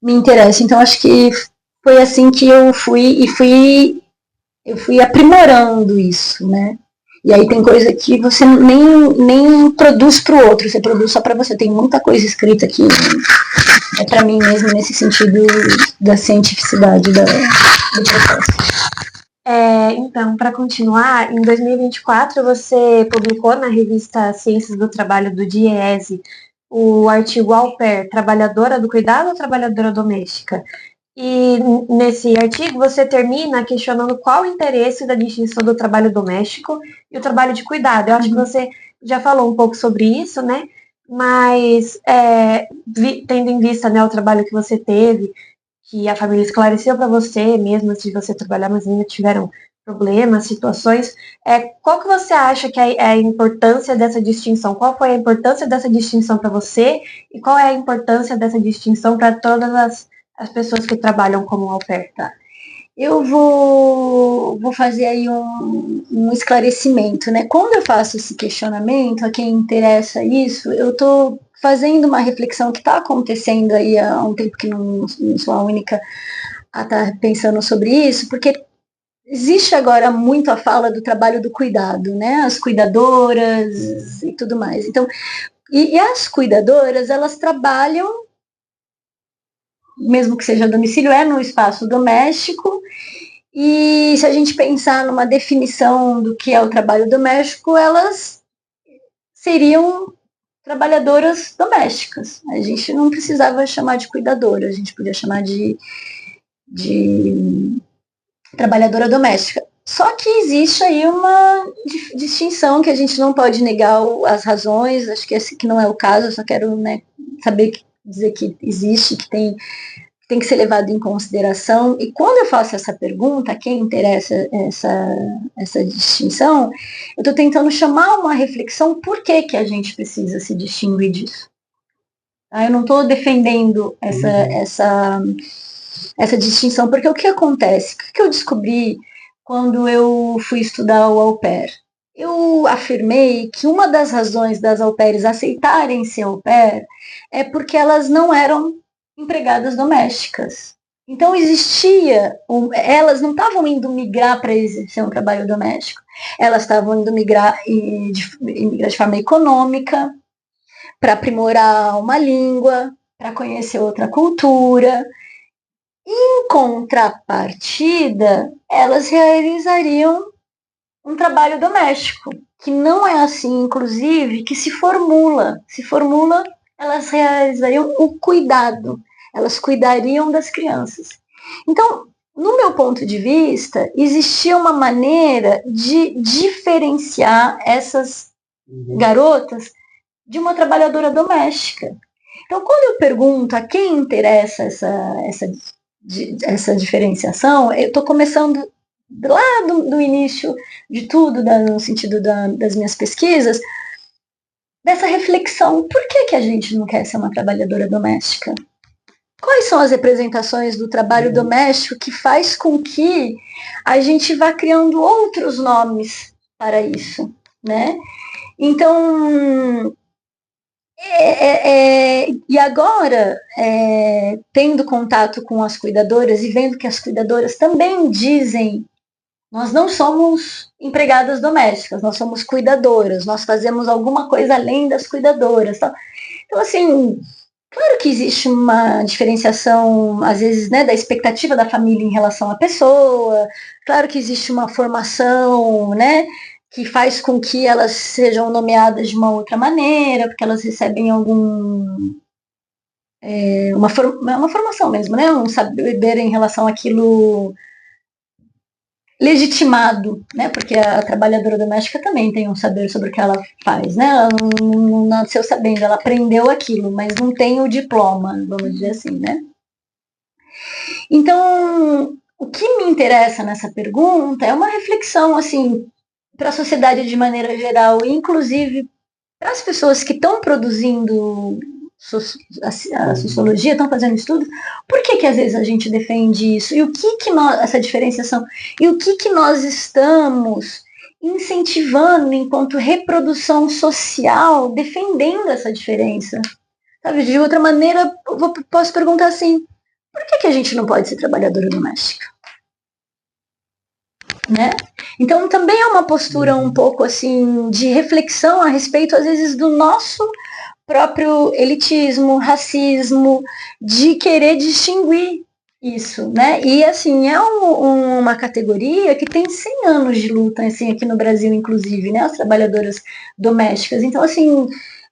me interesse. Então acho que foi assim que eu fui aprimorando isso, né? E aí tem coisa que você nem produz para o outro, você produz só para você. Tem muita coisa escrita aqui para mim mesmo nesse sentido da cientificidade do processo. Então, para continuar, em 2024 você publicou na revista Ciências do Trabalho do DIEESE o artigo Au Pair, trabalhadora do cuidado ou trabalhadora doméstica? E nesse artigo você termina questionando qual o interesse da distinção do trabalho doméstico e o trabalho de cuidado. Eu acho que você já falou um pouco sobre isso, né? Mas tendo em vista, né, o trabalho que você teve, que a família esclareceu para você, mesmo antes de você trabalhar, mas ainda tiveram problemas, situações. Qual que você acha que é a importância dessa distinção? Qual foi a importância dessa distinção para você? E qual é a importância dessa distinção para todas as pessoas que trabalham como au pair? Tá. Eu vou fazer aí um esclarecimento, né? Quando eu faço esse questionamento, a quem interessa isso, eu estou fazendo uma reflexão que está acontecendo aí há um tempo, que não sou a única a estar pensando sobre isso, porque existe agora muito a fala do trabalho do cuidado, né? As cuidadoras e tudo mais. Então, e as cuidadoras, elas trabalham, mesmo que seja a domicílio, no espaço doméstico. E se a gente pensar numa definição do que é o trabalho doméstico, elas seriam trabalhadoras domésticas. A gente não precisava chamar de cuidadora, a gente podia chamar de trabalhadora doméstica. Só que existe aí uma distinção que a gente não pode negar as razões, acho que esse que não é o caso, eu só quero, né, dizer que existe, que tem que ser levado em consideração. E quando eu faço essa pergunta, a quem interessa essa distinção, eu estou tentando chamar uma reflexão por que a gente precisa se distinguir disso. Eu não estou defendendo essa distinção, porque o que acontece? O que eu descobri quando eu fui estudar o au pair? Eu afirmei que uma das razões das au pairs aceitarem ser au pair é porque elas não eram empregadas domésticas. Então elas não estavam indo migrar para exercer um trabalho doméstico, elas estavam indo migrar de forma econômica, para aprimorar uma língua, para conhecer outra cultura. Em contrapartida, elas realizariam um trabalho doméstico, que não é assim, inclusive, que se formula. Elas realizariam o cuidado, elas cuidariam das crianças. Então, no meu ponto de vista, existia uma maneira de diferenciar essas garotas de uma trabalhadora doméstica. Então, quando eu pergunto a quem interessa essa diferenciação, eu estou começando lá do início de tudo, no sentido das minhas pesquisas, dessa reflexão: por que a gente não quer ser uma trabalhadora doméstica? Quais são as representações do trabalho doméstico que faz com que a gente vá criando outros nomes para isso, né? Então, e agora, tendo contato com as cuidadoras e vendo que as cuidadoras também dizem: nós não somos empregadas domésticas, nós somos cuidadoras, nós fazemos alguma coisa além das cuidadoras. Tá? Então, assim, claro que existe uma diferenciação, às vezes, né, da expectativa da família em relação à pessoa, claro que existe uma formação, né, que faz com que elas sejam nomeadas de uma outra maneira, porque elas recebem uma formação mesmo, né, um saber em relação àquilo legitimado, né, porque a trabalhadora doméstica também tem um saber sobre o que ela faz, né, ela não nasceu sabendo, ela aprendeu aquilo, mas não tem o diploma, vamos dizer assim, né. Então, o que me interessa nessa pergunta é uma reflexão, assim, para a sociedade de maneira geral, inclusive para as pessoas que estão produzindo a sociologia, estão fazendo estudos, por que às vezes a gente defende isso? E o que nós, essa diferenciação, e o que nós estamos incentivando enquanto reprodução social, defendendo essa diferença? Sabe? De outra maneira, posso perguntar assim: por que a gente não pode ser trabalhadora doméstica? Né? Então também é uma postura um pouco assim de reflexão a respeito, às vezes, do nosso próprio elitismo, racismo, de querer distinguir isso, né? E assim, é uma categoria que tem 100 anos de luta, assim, aqui no Brasil, inclusive, né? As trabalhadoras domésticas. Então, assim,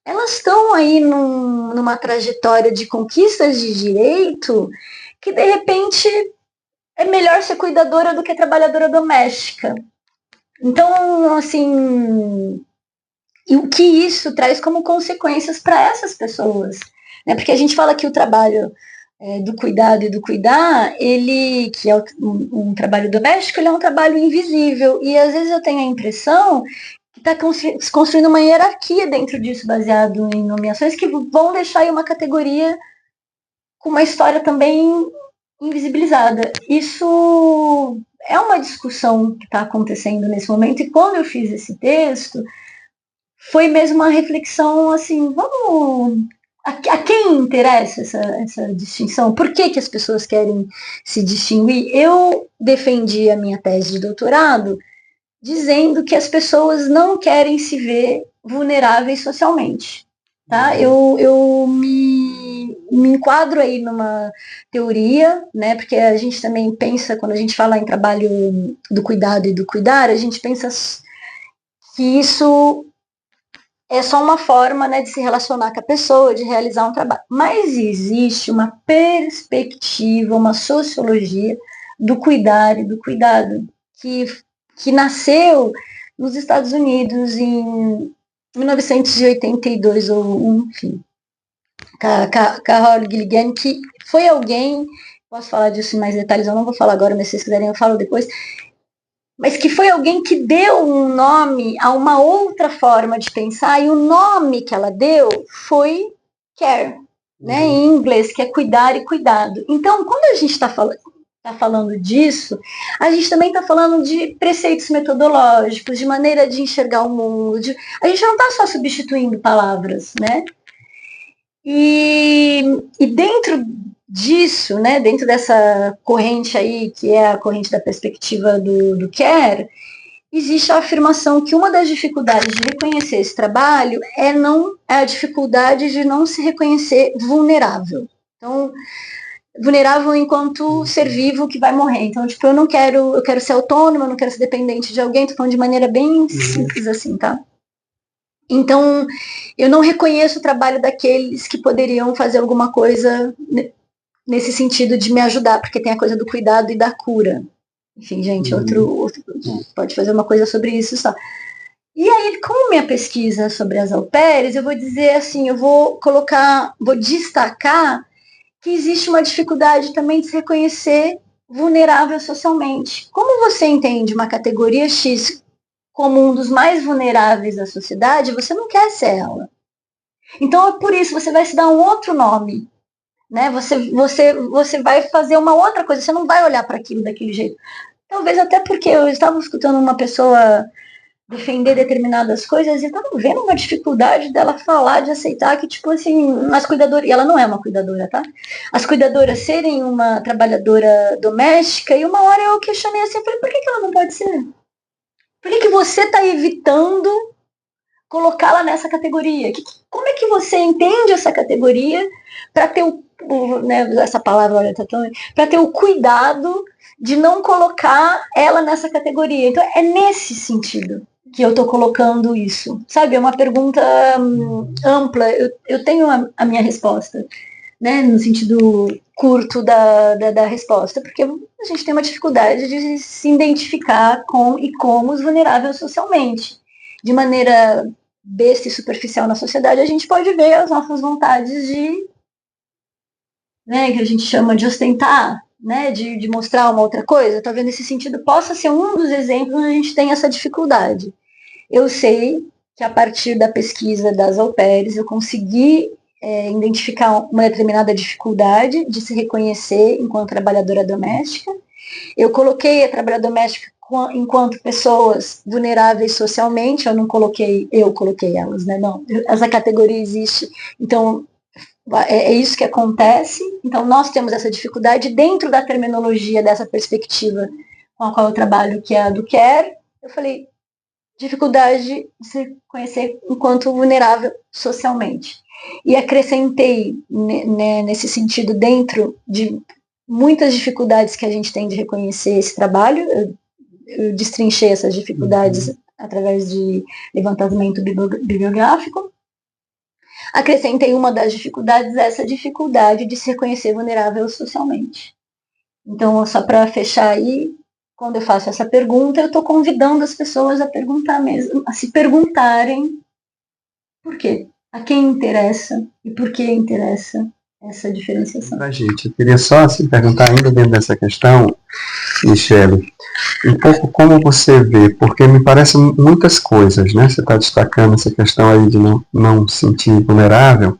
elas estão aí numa trajetória de conquistas de direito que, de repente, é melhor ser cuidadora do que trabalhadora doméstica. Então, assim, e o que isso traz como consequências para essas pessoas, né? Porque a gente fala que o trabalho do cuidado e do cuidar, ele, que é um trabalho doméstico, ele é um trabalho invisível, e às vezes eu tenho a impressão que está construindo uma hierarquia dentro disso, baseado em nomeações que vão deixar aí uma categoria com uma história também invisibilizada. Isso é uma discussão que está acontecendo nesse momento, e quando eu fiz esse texto, foi mesmo uma reflexão assim, vamos... A quem interessa essa distinção? Por que as pessoas querem se distinguir? Eu defendi a minha tese de doutorado dizendo que as pessoas não querem se ver vulneráveis socialmente. Tá? Eu me enquadro aí numa teoria, né? Porque a gente também pensa, quando a gente fala em trabalho do cuidado e do cuidar, a gente pensa que isso é só uma forma, né, de se relacionar com a pessoa, de realizar um trabalho. Mas existe uma perspectiva, uma sociologia do cuidar e do cuidado, que nasceu nos Estados Unidos em 1982, ou enfim, Carol Gilligan, que foi alguém, posso falar disso em mais detalhes, eu não vou falar agora, mas se vocês quiserem eu falo depois, mas que foi alguém que deu um nome a uma outra forma de pensar, e o nome que ela deu foi care, né, em inglês, que é cuidar e cuidado. Então, quando a gente está falando disso, a gente também está falando de preceitos metodológicos, de maneira de enxergar o mundo, a gente não está só substituindo palavras, né? E dentro disso, né, dentro dessa corrente aí, que é a corrente da perspectiva do care, existe a afirmação que uma das dificuldades de reconhecer esse trabalho é a dificuldade de não se reconhecer vulnerável. Então, vulnerável enquanto ser vivo que vai morrer. Então, tipo, eu quero ser autônoma, eu não quero ser dependente de alguém, tô falando de maneira bem simples assim, tá? Então, eu não reconheço o trabalho daqueles que poderiam fazer alguma coisa nesse sentido de me ajudar, porque tem a coisa do cuidado e da cura. Enfim, gente, outro pode fazer uma coisa sobre isso só. E aí, como minha pesquisa sobre as au pairs, eu vou dizer assim, eu vou destacar que existe uma dificuldade também de se reconhecer vulnerável socialmente. Como você entende uma categoria X como um dos mais vulneráveis da sociedade, você não quer ser ela. Então, é por isso, você vai se dar um outro nome. Né? Você vai fazer uma outra coisa, você não vai olhar para aquilo daquele jeito. Talvez até porque eu estava escutando uma pessoa defender determinadas coisas e estava vendo uma dificuldade dela falar, de aceitar que, tipo assim, as cuidadoras, e ela não é uma cuidadora, tá? As cuidadoras serem uma trabalhadora doméstica, e uma hora eu questionei assim, eu falei, por que ela não pode ser? Por que você está evitando colocá-la nessa categoria? Como é que você entende essa categoria para ter essa palavra, olha, tá tão... para ter o cuidado de não colocar ela nessa categoria? Então, é nesse sentido que eu estou colocando isso. Sabe, é uma pergunta ampla. Eu tenho a minha resposta, né, no sentido curto da resposta, porque a gente tem uma dificuldade de se identificar com e como os vulneráveis socialmente. De maneira besta e superficial na sociedade, a gente pode ver as nossas vontades de, né, que a gente chama de ostentar, né, de mostrar uma outra coisa. Talvez nesse sentido possa ser um dos exemplos onde a gente tem essa dificuldade. Eu sei que a partir da pesquisa das au pairs eu consegui identificar uma determinada dificuldade de se reconhecer enquanto trabalhadora doméstica. Eu coloquei a trabalhadora doméstica enquanto pessoas vulneráveis socialmente, eu coloquei elas, né? Não, essa categoria existe, então é isso que acontece. Então nós temos essa dificuldade dentro da terminologia dessa perspectiva com a qual eu trabalho, que é a do care. Eu falei, dificuldade de se conhecer enquanto vulnerável socialmente. E acrescentei nesse sentido, dentro de muitas dificuldades que a gente tem de reconhecer esse trabalho, eu destrinchei essas dificuldades através de levantamento bibliográfico. Acrescentei uma das dificuldades, essa dificuldade de se reconhecer vulnerável socialmente. Então, só para fechar aí, quando eu faço essa pergunta, eu estou convidando as pessoas a perguntar mesmo, a se perguntarem por quê, a quem interessa e por que interessa essa diferenciação. Gente, eu queria só assim, perguntar ainda dentro dessa questão, Michele, um pouco como você vê, porque me parecem muitas coisas, né? Você está destacando essa questão aí de não se sentir vulnerável,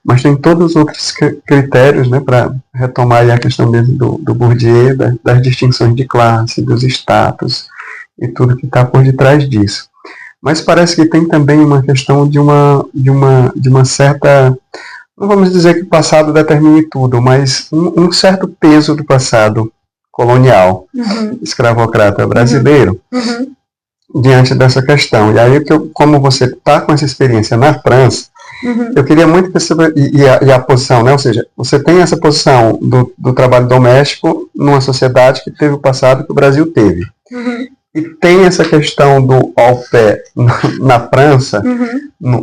mas tem todos os outros critérios, né, para retomar aí a questão mesmo do Bourdieu, das distinções de classe, dos status e tudo que está por detrás disso. Mas parece que tem também uma questão de uma certa, não vamos dizer que o passado determine tudo, mas um certo peso do passado colonial, escravocrata brasileiro, diante dessa questão. E aí, como você está com essa experiência na França, eu queria muito perceber, e a posição, né? Ou seja, você tem essa posição do trabalho doméstico numa sociedade que teve o passado que o Brasil teve. E tem essa questão do au pair na França,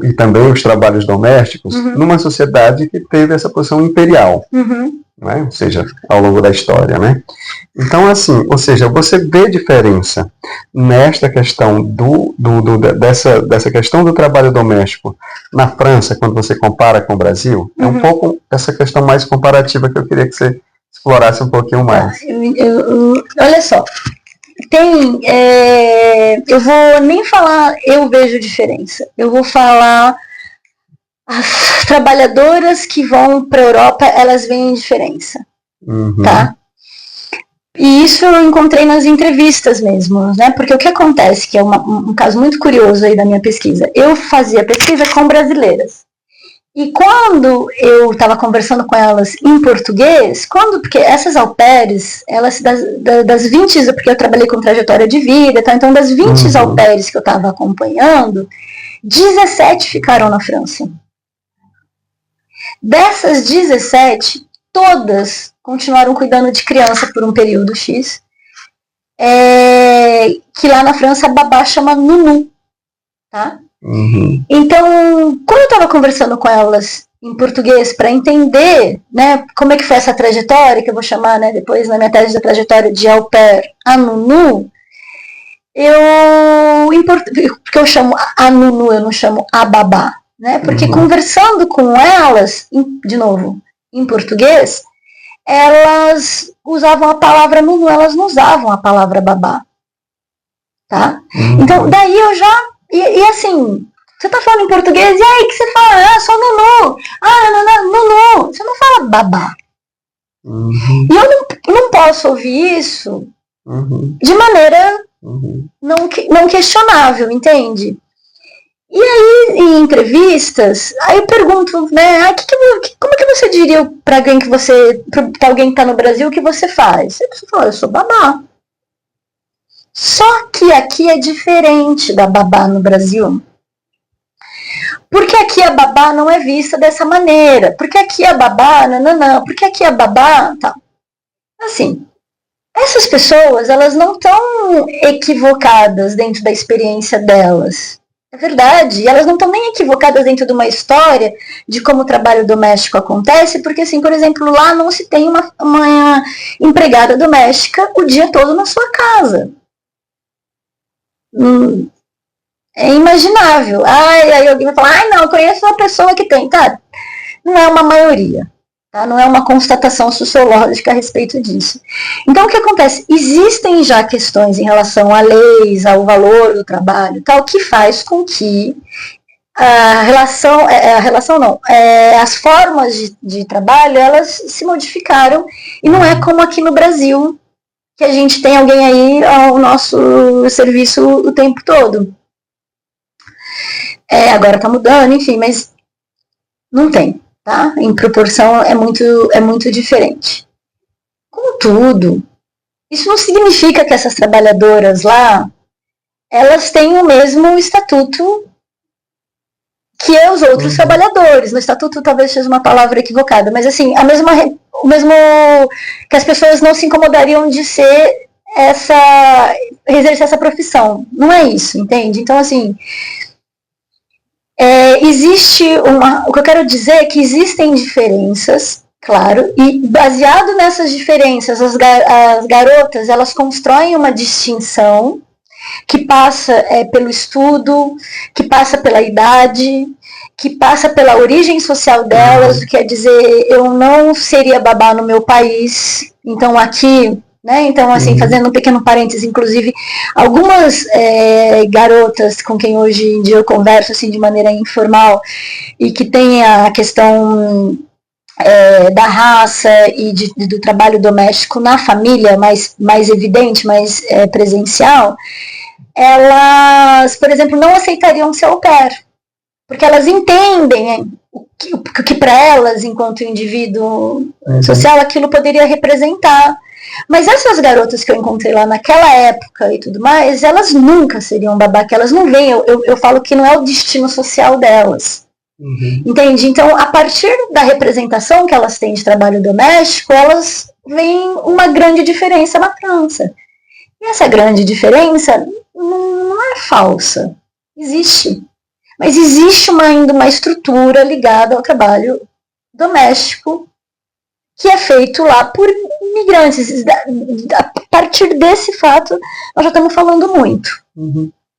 e também os trabalhos domésticos, numa sociedade que teve essa posição imperial, né? Ou seja, ao longo da história, né? Então, assim, ou seja, você vê diferença nesta questão dessa questão do trabalho doméstico na França, quando você compara com o Brasil? É um pouco essa questão mais comparativa que eu queria que você explorasse um pouquinho mais. Olha só, eu vou nem falar eu vejo diferença, eu vou falar as trabalhadoras que vão para a Europa, elas veem diferença, tá? E isso eu encontrei nas entrevistas mesmo, né? Porque o que acontece, que é um caso muito curioso aí da minha pesquisa, eu fazia pesquisa com brasileiras. E quando eu estava conversando com elas em português, porque essas au pairs, elas das 20, porque eu trabalhei com trajetória de vida, tá? Então das 20 au pairs que eu estava acompanhando, 17 ficaram na França. Dessas 17, todas continuaram cuidando de criança por um período X, que lá na França a babá chama Nunu, tá? Então, quando eu estava conversando com elas em português para entender, né, como é que foi essa trajetória, que eu vou chamar, né, depois na minha tese da trajetória de au pair a Nunu, porque eu chamo a Nunu, eu não chamo a babá, né? Porque conversando com elas, de novo, em português, elas usavam a palavra Nunu, elas não usavam a palavra babá, tá? Então, daí eu já... E assim, você tá falando em português, e aí que você fala? Ah, só Nunu. Ah, Nunu. Você não fala babá. E eu não posso ouvir isso de maneira não questionável, entende? E aí, em entrevistas, aí eu pergunto, né, como é que você diria para alguém pra alguém que tá no Brasil, o que você faz? Você fala, eu sou babá. Só que aqui é diferente da babá no Brasil. Porque aqui a babá não é vista dessa maneira. Porque aqui a babá, não. Porque aqui a babá, tá. Assim, essas pessoas, elas não estão equivocadas dentro da experiência delas. É verdade, e elas não estão nem equivocadas dentro de uma história de como o trabalho doméstico acontece, porque, assim, por exemplo, lá não se tem uma empregada doméstica o dia todo na sua casa. É imaginável. Aí alguém vai falar, não, eu conheço uma pessoa que tem, tá? Não é uma maioria. Tá? Não é uma constatação sociológica a respeito disso. Então, o que acontece? Existem já questões em relação a leis, ao valor do trabalho, tal, que faz com que as formas de trabalho, elas se modificaram, e não é como aqui no Brasil, que a gente tem alguém aí ao nosso serviço o tempo todo. Agora está mudando, enfim, mas não tem. Tá? Em proporção é muito diferente. Contudo, isso não significa que essas trabalhadoras lá elas têm o mesmo estatuto que os outros trabalhadores. No estatuto talvez seja uma palavra equivocada, mas assim, o mesmo que as pessoas não se incomodariam de exercer essa profissão. Não é isso, entende? Então, assim, o que eu quero dizer é que existem diferenças, claro, e baseado nessas diferenças, as garotas, elas constroem uma distinção que passa pelo estudo, que passa pela idade, que passa pela origem social delas, quer dizer, eu não seria babá no meu país, então aqui, né, então assim, fazendo um pequeno parênteses, inclusive, algumas garotas com quem hoje em dia eu converso assim, de maneira informal, e que tem a questão da raça e do trabalho doméstico na família, mais evidente, mais presencial, elas, por exemplo, não aceitariam ser au pair, porque elas entendem o que para elas, enquanto indivíduo social, aquilo poderia representar. Mas essas garotas que eu encontrei lá naquela época e tudo mais, elas nunca seriam babá, elas não veem, eu falo que não é o destino social delas. Entende? Então, a partir da representação que elas têm de trabalho doméstico, elas veem uma grande diferença na França. E essa grande diferença não é falsa. Existe. Mas existe ainda uma estrutura ligada ao trabalho doméstico que é feito lá por imigrantes. A partir desse fato, nós já estamos falando muito.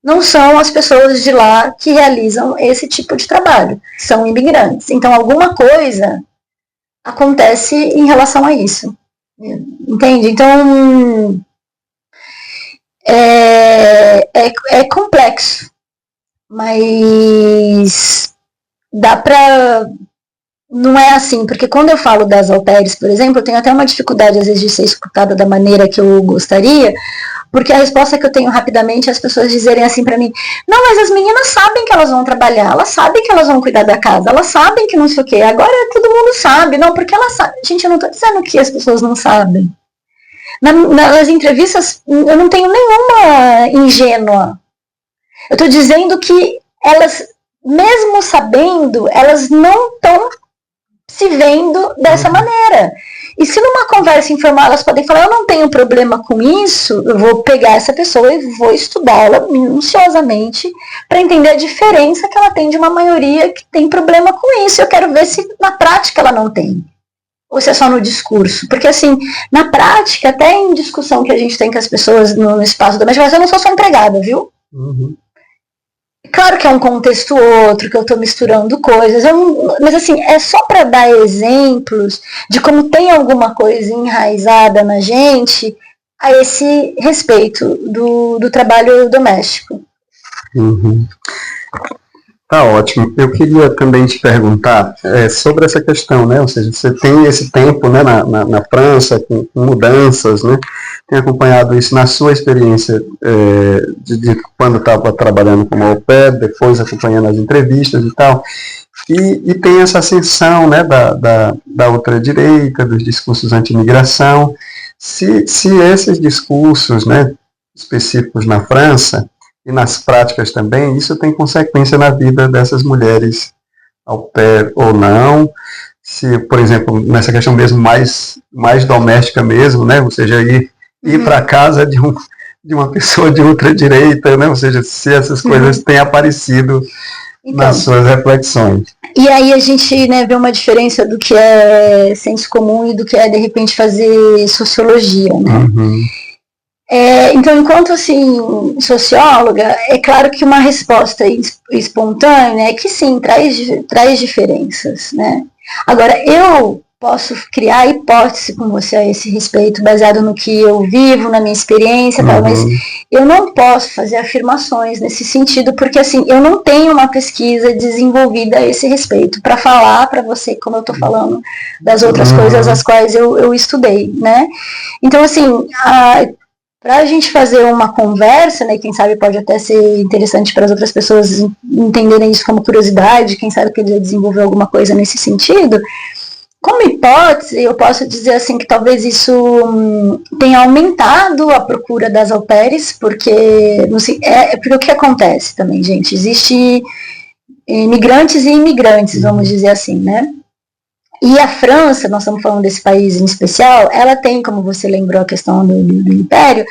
Não são as pessoas de lá que realizam esse tipo de trabalho. São imigrantes. Então, alguma coisa acontece em relação a isso. Entende? Então, é complexo. Mas dá pra... Não é assim, porque quando eu falo das au pairs, por exemplo, eu tenho até uma dificuldade, às vezes, de ser escutada da maneira que eu gostaria, porque a resposta que eu tenho rapidamente é as pessoas dizerem assim pra mim: não, mas as meninas sabem que elas vão trabalhar, elas sabem que elas vão cuidar da casa, elas sabem que não sei o quê, agora todo mundo sabe. Não, porque elas sabem. Gente, eu não tô dizendo que as pessoas não sabem. Nas entrevistas, eu não tenho nenhuma ingênua. Eu tô dizendo que elas, mesmo sabendo, elas não estão se vendo dessa maneira. E se numa conversa informal elas podem falar: eu não tenho problema com isso, eu vou pegar essa pessoa e vou estudá-la minuciosamente para entender a diferença que ela tem de uma maioria que tem problema com isso. Eu quero ver se na prática ela não tem. Ou se é só no discurso. Porque assim, na prática, até em discussão que a gente tem com as pessoas no espaço doméstico, mas eu não sou só empregada, viu? Claro que é um contexto outro, que eu estou misturando coisas, mas assim, é só para dar exemplos de como tem alguma coisa enraizada na gente a esse respeito do trabalho doméstico. Tá ótimo. Eu queria também te perguntar sobre essa questão, né? Ou seja, você tem esse tempo, né, na França, com mudanças, né? Tem acompanhado isso na sua experiência de quando estava trabalhando como au pair, depois acompanhando as entrevistas e tal. E tem essa ascensão, né, da ultradireita, dos discursos anti-imigração. Se esses discursos, né, específicos na França, e nas práticas também, isso tem consequência na vida dessas mulheres au pair ou não. Se, por exemplo, nessa questão mesmo mais doméstica mesmo, né? Ou seja, ir para casa de uma pessoa de ultradireita, né? Ou seja, se essas coisas têm aparecido nas suas reflexões. E aí a gente, né, vê uma diferença do que é senso comum e do que é, de repente, fazer sociologia, né? Então, enquanto assim, socióloga, é claro que uma resposta espontânea é que sim, traz diferenças, né? Agora, eu posso criar hipótese com você a esse respeito, baseado no que eu vivo, na minha experiência, tal, mas eu não posso fazer afirmações nesse sentido, porque assim, eu não tenho uma pesquisa desenvolvida a esse respeito, para falar para você, como eu estou falando, das outras coisas as quais eu estudei, né? Então, assim, para a gente fazer uma conversa, né, quem sabe pode até ser interessante para as outras pessoas entenderem isso como curiosidade, quem sabe querer desenvolver alguma coisa nesse sentido, Como hipótese, eu posso dizer assim que talvez isso tenha aumentado a procura das au pairs, porque, não sei, porque o que acontece também, gente? Existe migrantes e imigrantes, vamos dizer assim, né? E a França, nós estamos falando desse país em especial, ela tem, como você lembrou a questão do Império,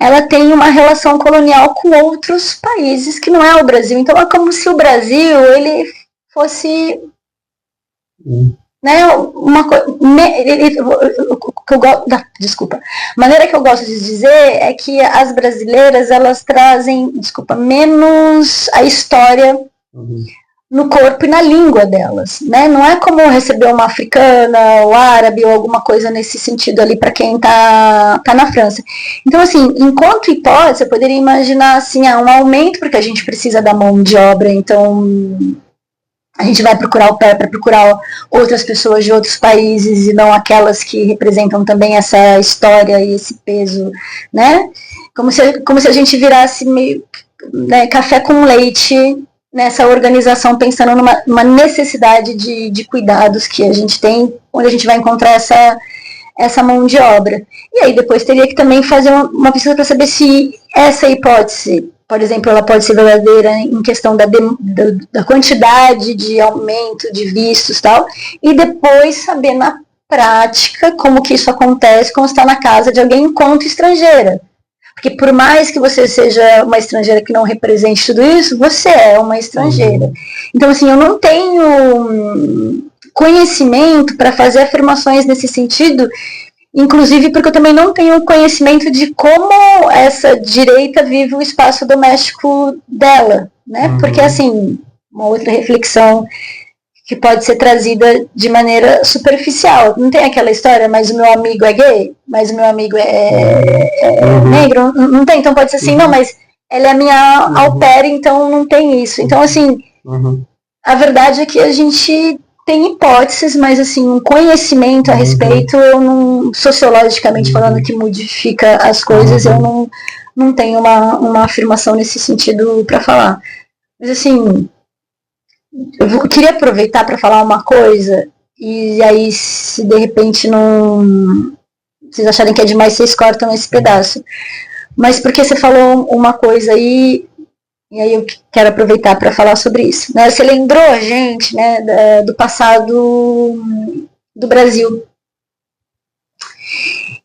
ela tem uma relação colonial com outros países que não é o Brasil. Então é como se o Brasil ele fosse, né, uma coisa. Desculpa. A maneira que eu gosto de dizer é que as brasileiras elas trazem, menos a história no corpo e na língua delas, né? Não é como receber uma africana ou árabe ou alguma coisa nesse sentido ali para quem tá na França. Então, assim, enquanto hipótese, você poderia imaginar assim, um aumento, porque a gente precisa da mão de obra, então a gente vai procurar o pé para procurar outras pessoas de outros países e não aquelas que representam também essa história e esse peso, né? Como se a gente virasse meio, né, café com leite nessa organização, pensando numa necessidade de cuidados que a gente tem, onde a gente vai encontrar essa mão de obra. E aí depois teria que também fazer uma pesquisa para saber se essa hipótese, por exemplo, ela pode ser verdadeira em questão da quantidade de aumento de vistos e tal, e depois saber na prática como que isso acontece quando está na casa de alguém enquanto estrangeira. Porque por mais que você seja uma estrangeira que não represente tudo isso, você é uma estrangeira. Então, assim, eu não tenho conhecimento para fazer afirmações nesse sentido, inclusive porque eu também não tenho conhecimento de como essa direita vive o espaço doméstico dela, né? Porque, assim, uma outra reflexão que pode ser trazida de maneira superficial. Não tem aquela história, mas o meu amigo é gay, mas o meu amigo é negro, não tem, então pode ser assim, não, mas ela é a minha au pair, então não tem isso. Então, assim, a verdade é que a gente tem hipóteses, mas, assim, um conhecimento a respeito, eu não, sociologicamente falando, que modifica as coisas, eu não tenho uma afirmação nesse sentido para falar. Mas, assim, eu queria aproveitar para falar uma coisa, e aí se de repente vocês acharem que é demais, vocês cortam esse pedaço. Mas porque você falou uma coisa aí, e aí eu quero aproveitar para falar sobre isso. Né? Você lembrou a gente, né, do passado do Brasil.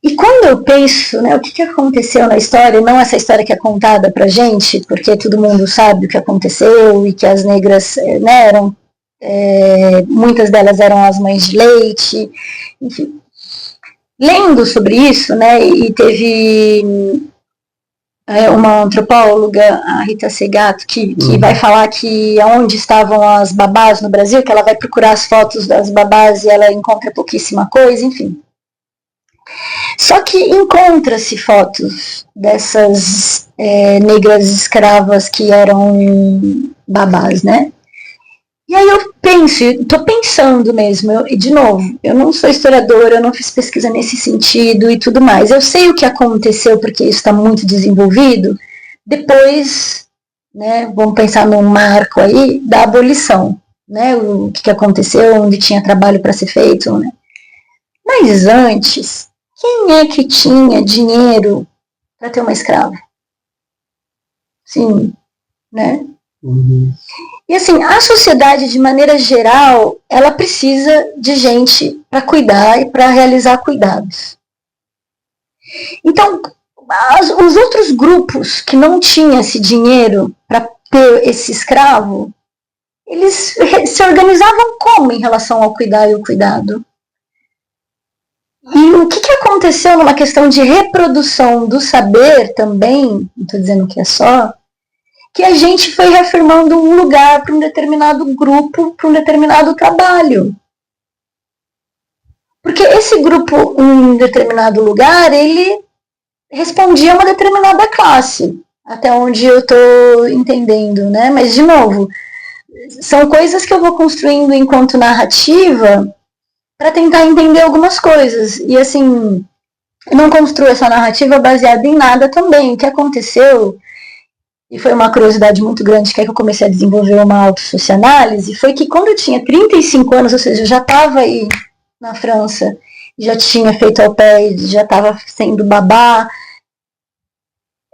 E quando eu penso, né, o que aconteceu na história, não essa história que é contada pra gente, porque todo mundo sabe o que aconteceu e que as negras, né, eram, muitas delas eram as mães de leite, enfim. Lendo sobre isso, né, e teve uma antropóloga, a Rita Segato, que vai falar que onde estavam as babás no Brasil, que ela vai procurar as fotos das babás e ela encontra pouquíssima coisa, enfim. Só que encontra-se fotos dessas negras escravas que eram babás, né? E aí eu tô pensando mesmo, e de novo, eu não sou historiadora, eu não fiz pesquisa nesse sentido e tudo mais. Eu sei o que aconteceu, porque isso está muito desenvolvido, depois, né, vamos pensar num marco aí da abolição, né? O que aconteceu, onde tinha trabalho para ser feito, né? Mas antes, quem é que tinha dinheiro para ter uma escrava? Sim, né? E assim, a sociedade, de maneira geral, ela precisa de gente para cuidar e para realizar cuidados. Então, os outros grupos que não tinham esse dinheiro para ter esse escravo, eles se organizavam como em relação ao cuidar e o cuidado? E o que aconteceu numa questão de reprodução do saber também, não estou dizendo que é só, que a gente foi reafirmando um lugar para um determinado grupo, para um determinado trabalho. Porque esse grupo, em um determinado lugar, ele respondia a uma determinada classe, até onde eu estou entendendo, né? Mas, de novo, são coisas que eu vou construindo enquanto narrativa para tentar entender algumas coisas. E, assim, eu não construo essa narrativa baseada em nada também. O que aconteceu, e foi uma curiosidade muito grande, que é que eu comecei a desenvolver uma autossocianálise, foi que quando eu tinha 35 anos, ou seja, eu já estava aí na França, já tinha feito au pair, já estava sendo babá,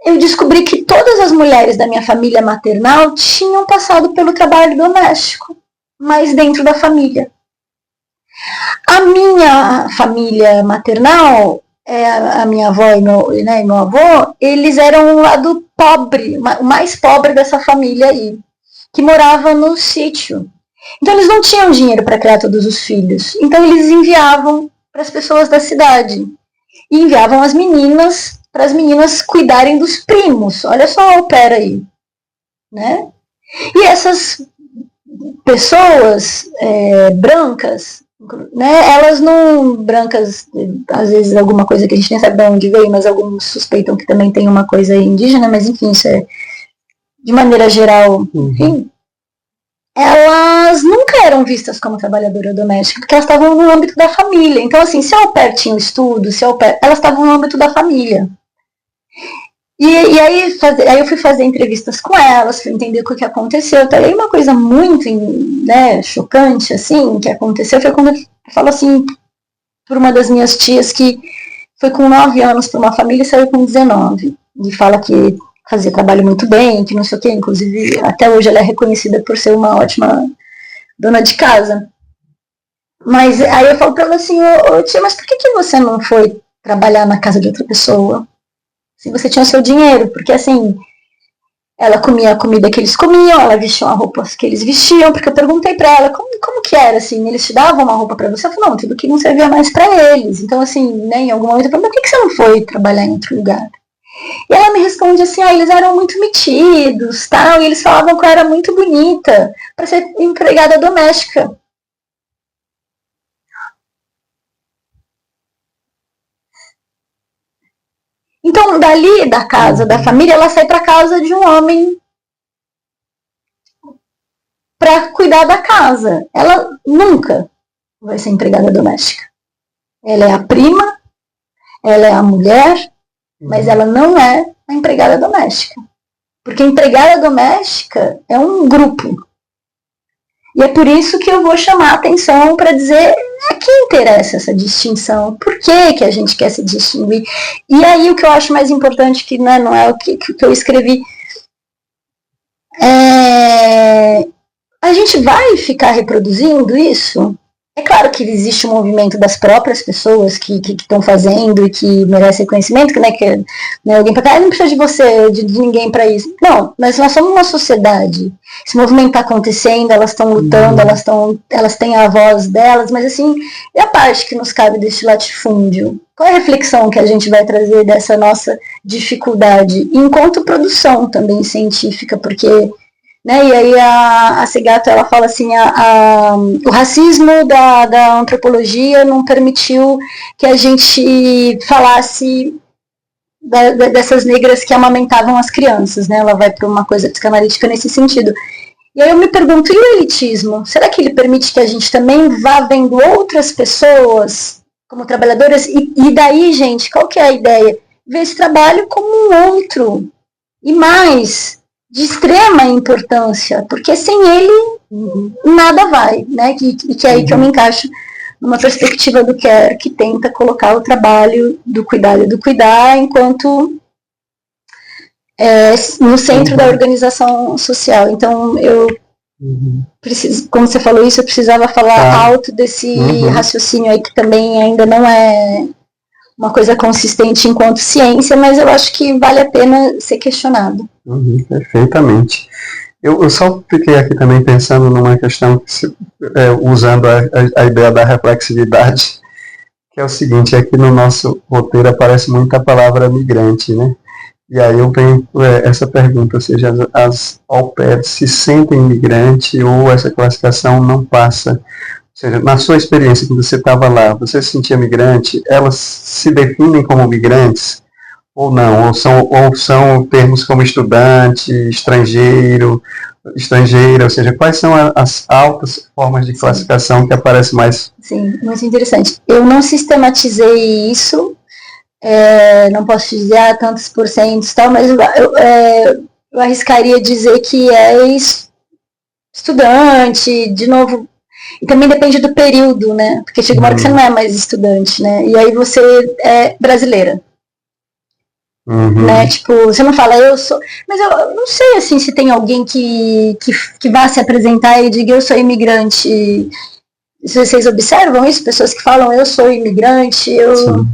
eu descobri que todas as mulheres da minha família maternal tinham passado pelo trabalho doméstico, mas dentro da família. A minha família maternal, a minha avó e meu avô, eles eram o lado pobre, o mais pobre dessa família aí, que morava no sítio. Então eles não tinham dinheiro para criar todos os filhos. Então eles enviavam para as pessoas da cidade. E enviavam as meninas para as meninas cuidarem dos primos. Olha só a au pair aí. Né? E essas pessoas brancas, né, elas não brancas, às vezes alguma coisa que a gente nem sabe de onde veio, mas alguns suspeitam que também tem uma coisa indígena, mas enfim, isso é de maneira geral, enfim, elas nunca eram vistas como trabalhadora doméstica, porque elas estavam no âmbito da família. Então, assim, se a au pair tinha estudo, se a au pair, elas estavam no âmbito da família. E aí eu fui fazer entrevistas com elas, fui entender o que aconteceu. E aí uma coisa muito, né, chocante, assim, que aconteceu foi quando eu falo assim, por uma das minhas tias que foi com 9 anos para uma família e saiu com 19. E fala que fazia trabalho muito bem, que não sei o quê, inclusive até hoje ela é reconhecida por ser uma ótima dona de casa. Mas aí eu falo para ela assim, ô tia, mas por que você não foi trabalhar na casa de outra pessoa? Se você tinha o seu dinheiro, porque assim, ela comia a comida que eles comiam, ela vestia a roupa que eles vestiam, porque eu perguntei pra ela como que era, assim, eles te davam uma roupa pra você? Eu falei, não, tudo que não servia mais pra eles. Então, assim, né, em algum momento eu falei, por que você não foi trabalhar em outro lugar? E ela me responde assim, eles eram muito metidos, tal, e eles falavam que eu era muito bonita pra ser empregada doméstica. Então, dali da casa, da família, ela sai para casa de um homem para cuidar da casa. Ela nunca vai ser empregada doméstica. Ela é a prima, ela é a mulher, mas ela não é a empregada doméstica. Porque empregada doméstica é um grupo. E é por isso que eu vou chamar a atenção para dizer a quem interessa essa distinção, por que a gente quer se distinguir. E aí o que eu acho mais importante, que né, não é o que eu escrevi, a gente vai ficar reproduzindo isso? É claro que existe um movimento das próprias pessoas que estão fazendo e que merecem reconhecimento, que, né, alguém para cá, não precisa de você, de ninguém para isso. Não, mas nós somos uma sociedade. Esse movimento está acontecendo, elas estão lutando, elas têm a voz delas, mas assim, é a parte que nos cabe deste latifúndio. Qual é a reflexão que a gente vai trazer dessa nossa dificuldade? Enquanto produção também científica, porque... Né, e aí a Segato, ela fala assim, o racismo da antropologia não permitiu que a gente falasse dessas negras que amamentavam as crianças, né? Ela vai para uma coisa psicanalítica nesse sentido. E aí eu me pergunto, e o elitismo? Será que ele permite que a gente também vá vendo outras pessoas como trabalhadoras? E daí, gente, qual que é a ideia? Ver esse trabalho como um outro. E mais... de extrema importância, porque sem ele nada vai, né? Que é aí que eu me encaixo numa perspectiva do Care, que tenta colocar o trabalho do cuidado e do cuidar enquanto no centro da organização social. Então eu preciso, como você falou isso, eu precisava falar alto desse raciocínio aí que também ainda não é uma coisa consistente enquanto ciência, mas eu acho que vale a pena ser questionado. Perfeitamente. Eu só fiquei aqui também pensando numa questão, usando a ideia da reflexividade, que é o seguinte, aqui no nosso roteiro aparece muito a palavra migrante, né? E aí eu tenho essa pergunta, ou seja, as au pairs se sentem migrante ou essa classificação não passa? Ou seja, na sua experiência, quando você estava lá, você se sentia migrante? Elas se definem como migrantes ou não? Ou são termos como estudante, estrangeira, ou seja, quais são as altas formas de classificação que aparecem mais? Sim, muito interessante. Eu não sistematizei isso, não posso dizer tantos porcentos, tal, mas eu arriscaria dizer que é estudante, de novo. E também depende do período, né? Porque chega uma hora que você não é mais estudante, né? E aí você é brasileira. Né? Tipo, você não fala, eu sou... Mas eu não sei, assim, se tem alguém que vá se apresentar e diga, eu sou imigrante. Se vocês observam isso, pessoas que falam, eu sou imigrante, eu... Sim.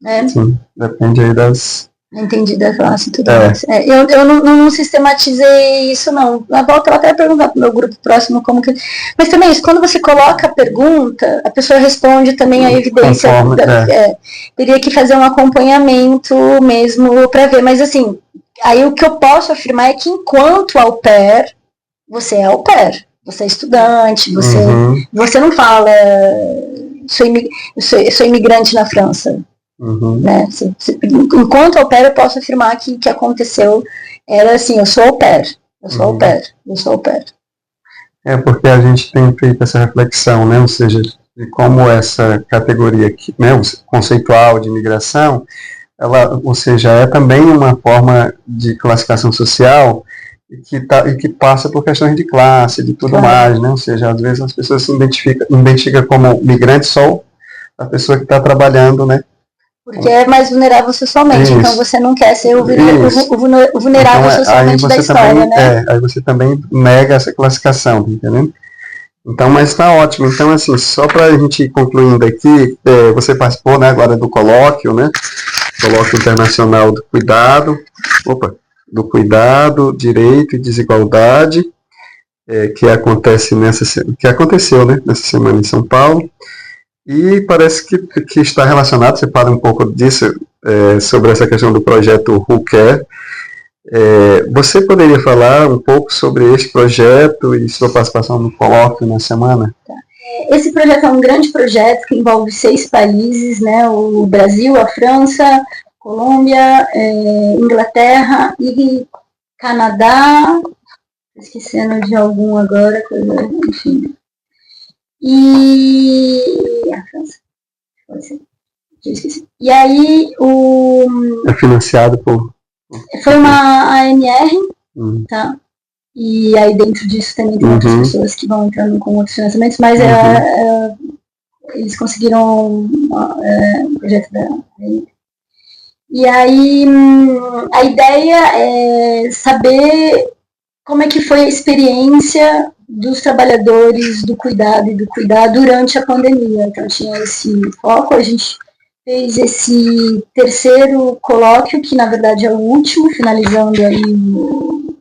Né? Sim, depende aí das... Entendi da classe e tudo mais. Eu não sistematizei isso, não. Na volta eu até perguntar pro meu grupo próximo como que... Mas também isso, quando você coloca a pergunta, a pessoa responde também a evidência. Teria que fazer um acompanhamento mesmo para ver. Mas assim, aí o que eu posso afirmar é que enquanto au pair, você é au pair. Você é estudante, você não fala sou imigrante na França. Né? Enquanto au pair, eu posso afirmar que o que aconteceu era assim, eu sou au pair, eu sou au pair, eu sou au pair. É porque a gente tem feito essa reflexão, né? Ou seja, de como essa categoria aqui, né, conceitual de imigração, ela, ou seja, é também uma forma de classificação social e que passa por questões de classe, de tudo mais, né? Ou seja, às vezes as pessoas se identificam como migrante só a pessoa que está trabalhando, né? Porque é mais vulnerável socialmente, então você não quer ser o vulnerável então, socialmente da história, também, né? Aí você também nega essa classificação, tá entendendo? Então, mas está ótimo. Então, assim, só para a gente ir concluindo aqui, você participou, né, agora do colóquio, né? Colóquio Internacional do Cuidado, Direito e Desigualdade, que aconteceu, né, nessa semana em São Paulo. E parece que está relacionado, você fala um pouco disso, sobre essa questão do projeto Who Care. Você poderia falar um pouco sobre esse projeto e sua participação no colóquio na semana? Esse projeto é um grande projeto que envolve 6 países, né? O Brasil, a França, Colômbia, Inglaterra e Canadá, esquecendo de algum agora, enfim. E a França, pode ser. E aí é financiado por... Foi uma ANR, tá? E aí dentro disso também tem outras pessoas que vão entrando com outros financiamentos, mas eles conseguiram um projeto da ANR. E aí a ideia é saber como é que foi a experiência dos trabalhadores do cuidado e do cuidar durante a pandemia. Então tinha esse foco, a gente fez esse terceiro colóquio, que na verdade é o último, finalizando aí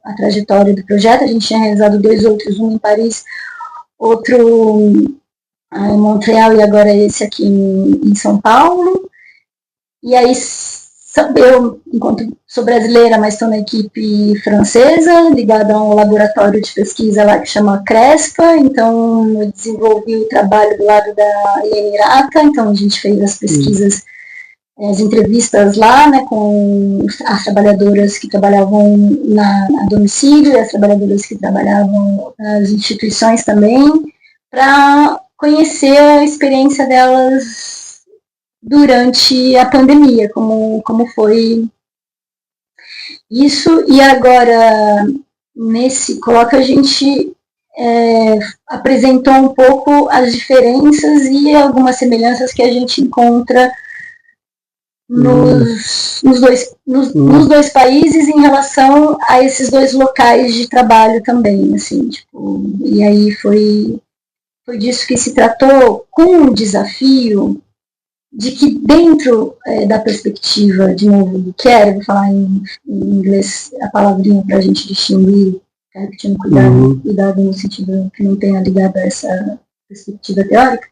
a trajetória do projeto. A gente tinha realizado 2 outros, um em Paris, outro em Montreal e agora esse aqui em São Paulo. E aí eu, enquanto sou brasileira, mas estou na equipe francesa, ligada a um laboratório de pesquisa lá que chama CRESPA, então eu desenvolvi o trabalho do lado da Helene Irata, então a gente fez as pesquisas, as entrevistas lá, né, com as trabalhadoras que trabalhavam na domicílio e as trabalhadoras que trabalhavam nas instituições também, para conhecer a experiência delas durante a pandemia, como foi isso. E agora, nesse colóquio, a gente apresentou um pouco as diferenças e algumas semelhanças que a gente encontra nos dois países em relação a esses 2 locais de trabalho também, assim, tipo, e aí foi disso que se tratou, com o desafio de que dentro da perspectiva, de novo, do care, vou falar em inglês a palavrinha para a gente distinguir, tá repetindo, cuidado no sentido que não tenha ligado a essa perspectiva teórica.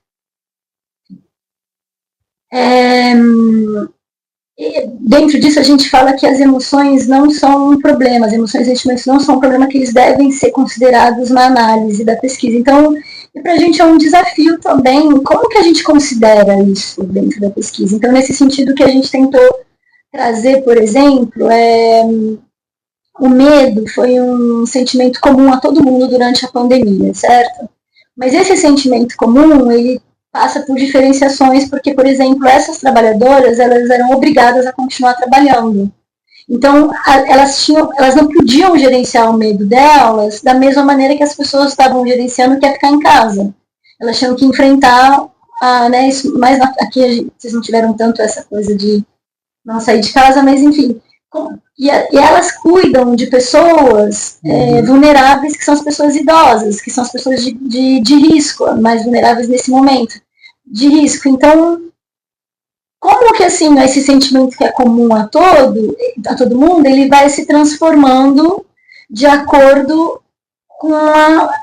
Dentro disso a gente fala que as emoções não são um problema, as emoções e sentimentos não são um problema, que eles devem ser considerados na análise da pesquisa. Então, para a gente é um desafio também, como que a gente considera isso dentro da pesquisa? Então, nesse sentido que a gente tentou trazer, por exemplo, o medo foi um sentimento comum a todo mundo durante a pandemia, certo? Mas esse sentimento comum, ele passa por diferenciações, porque, por exemplo, essas trabalhadoras, elas eram obrigadas a continuar trabalhando. Então, elas não podiam gerenciar o medo delas da mesma maneira que as pessoas estavam gerenciando, que é ficar em casa. Elas tinham que enfrentar, né, mas aqui vocês não tiveram tanto essa coisa de não sair de casa, mas enfim. E elas cuidam de pessoas vulneráveis, que são as pessoas idosas, que são as pessoas de risco, mais vulneráveis nesse momento, de risco. Então, como que assim, esse sentimento que é comum a todo mundo, ele vai se transformando de acordo com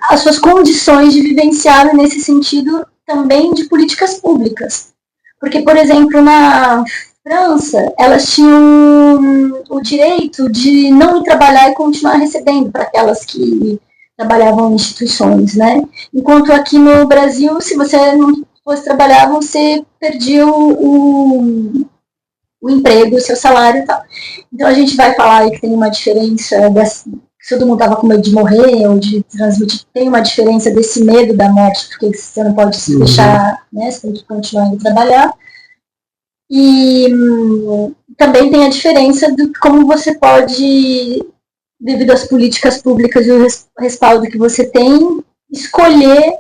as suas condições de vivenciar, nesse sentido também de políticas públicas. Porque, por exemplo, na França, elas tinham o direito de não ir trabalhar e continuar recebendo para aquelas que trabalhavam em instituições, né? Enquanto aqui no Brasil, se você não fosse trabalhar, você perdia o emprego, o seu salário e tal. Então a gente vai falar aí que tem uma diferença, se todo mundo estava com medo de morrer ou de transmitir, tem uma diferença desse medo da morte, porque você não pode se deixar, né, você tem que continuar indo trabalhar. E também tem a diferença de como você pode, devido às políticas públicas e o respaldo que você tem, escolher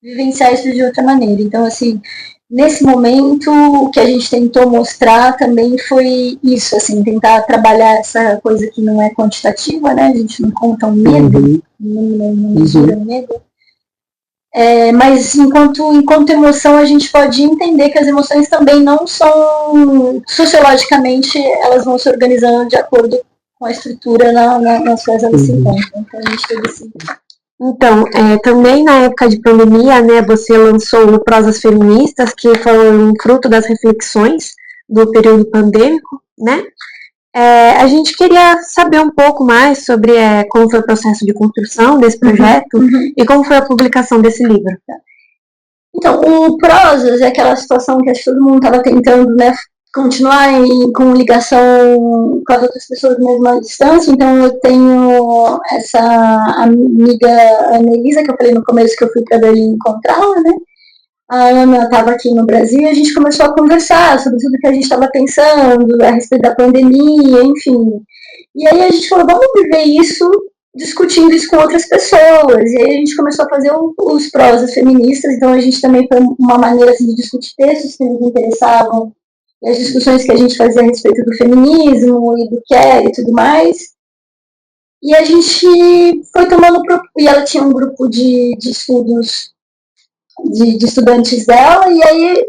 vivenciar isso de outra maneira. Então, assim, nesse momento, o que a gente tentou mostrar também foi isso, assim, tentar trabalhar essa coisa que não é quantitativa, né? A gente não conta o medo, não mesura o medo. Mas enquanto emoção, a gente pode entender que as emoções também não são, sociologicamente, elas vão se organizando de acordo com a estrutura nas quais elas se encontram. Então, a gente teve esse... Então, também na época de pandemia, né, você lançou o Prosas Feministas, que foi um fruto das reflexões do período pandêmico, né? A gente queria saber um pouco mais sobre como foi o processo de construção desse projeto e como foi a publicação desse livro. Então, o Prosas é aquela situação que acho que todo mundo estava tentando, né, continuar com ligação com as outras pessoas mesmo à distância. Então eu tenho essa amiga Ana Elisa, que eu falei no começo que eu fui para Berlim encontrá-la, né? A Ana estava aqui no Brasil e a gente começou a conversar sobre tudo que a gente estava pensando a respeito da pandemia, enfim. E aí a gente falou, vamos viver isso discutindo isso com outras pessoas. E aí a gente começou a fazer os prosas feministas. Então a gente também foi uma maneira assim, de discutir textos que nos interessavam, e as discussões que a gente fazia a respeito do feminismo e do quer e tudo mais. E a gente foi tomando... E ela tinha um grupo de estudos de estudantes dela, e aí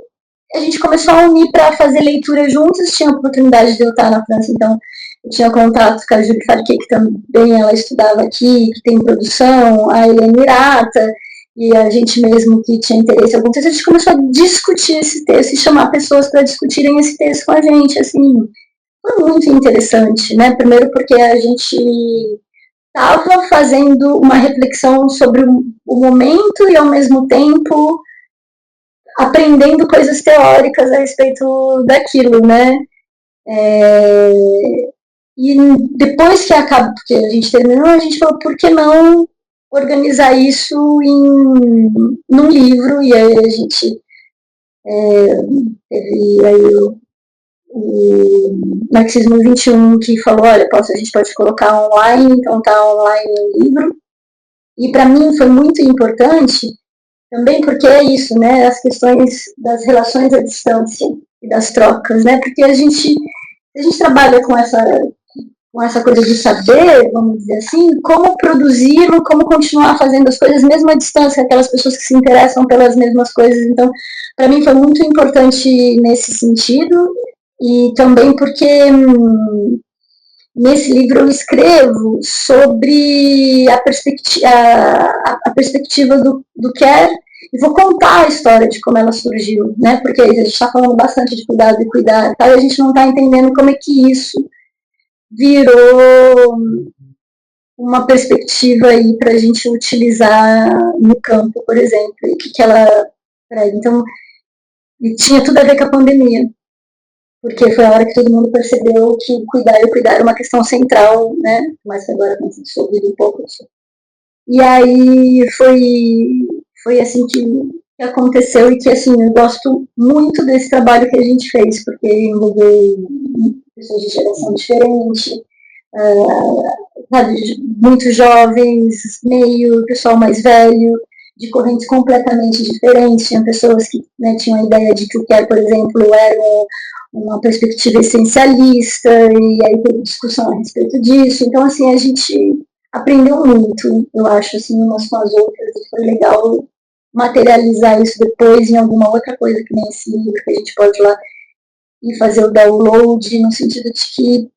a gente começou a unir para fazer leitura juntos. Tinha a oportunidade de eu estar na França, então eu tinha contato com a Júlia Farquet, que também ela estudava aqui, que tem produção, a Helene Irata, e a gente mesmo que tinha interesse em algum texto, a gente começou a discutir esse texto e chamar pessoas para discutirem esse texto com a gente, assim, foi muito interessante, né? Primeiro porque a gente estava fazendo uma reflexão sobre o momento e, ao mesmo tempo, aprendendo coisas teóricas a respeito daquilo, né? E depois que acabou, porque a gente terminou, a gente falou, por que não organizar isso num livro? E aí a gente teve aí o Marxismo 21, que falou, olha, a gente pode colocar online, então tá online o livro. E para mim foi muito importante, também porque é isso, né, as questões das relações à distância e das trocas, né, porque a gente trabalha com essa coisa de saber, vamos dizer assim, como produzir, como continuar fazendo as coisas mesmo à distância, aquelas pessoas que se interessam pelas mesmas coisas. Então, para mim foi muito importante nesse sentido, e também porque nesse livro eu escrevo sobre a perspectiva do quer, e vou contar a história de como ela surgiu, né? Porque a gente está falando bastante de cuidado e cuidar, tá? E a gente não está entendendo como é que isso virou uma perspectiva aí para a gente utilizar no campo, por exemplo, e que ela... Então, e tinha tudo a ver com a pandemia, porque foi a hora que todo mundo percebeu que cuidar era uma questão central, né? Mas que agora tem sido ouvido um pouco isso. E aí foi assim que aconteceu, e que assim, eu gosto muito desse trabalho que a gente fez, porque envolveu pessoas de geração diferente, muito jovens, meio pessoal mais velho, de correntes completamente diferentes. Tinha pessoas que, né, tinham a ideia de que o Quer, por exemplo, era uma perspectiva essencialista, e aí teve discussão a respeito disso. Então, assim, a gente aprendeu muito, eu acho, assim, umas com as outras, e foi legal materializar isso depois em alguma outra coisa, que nem esse livro, que a gente pode ir lá e fazer o download, no sentido de que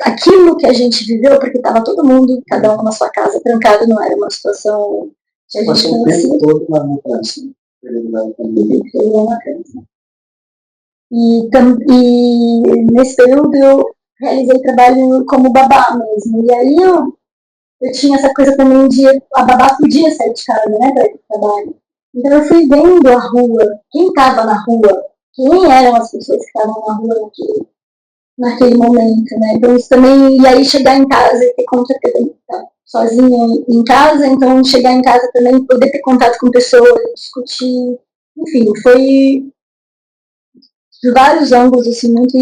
aquilo que a gente viveu, porque estava todo mundo, cada um na sua casa, trancado, não era uma situação que a gente conhecia. Todo na mudança. E nesse período eu realizei trabalho como babá mesmo. E aí eu tinha essa coisa também de a babá podia sair de casa, né, para ir para o trabalho. Então eu fui vendo a rua, quem estava na rua, quem eram as pessoas que estavam na rua naquele momento, né? Então isso também, e aí chegar em casa e ter contato sozinha em casa, então chegar em casa também, poder ter contato com pessoas, discutir, enfim, foi de vários ângulos, assim, muito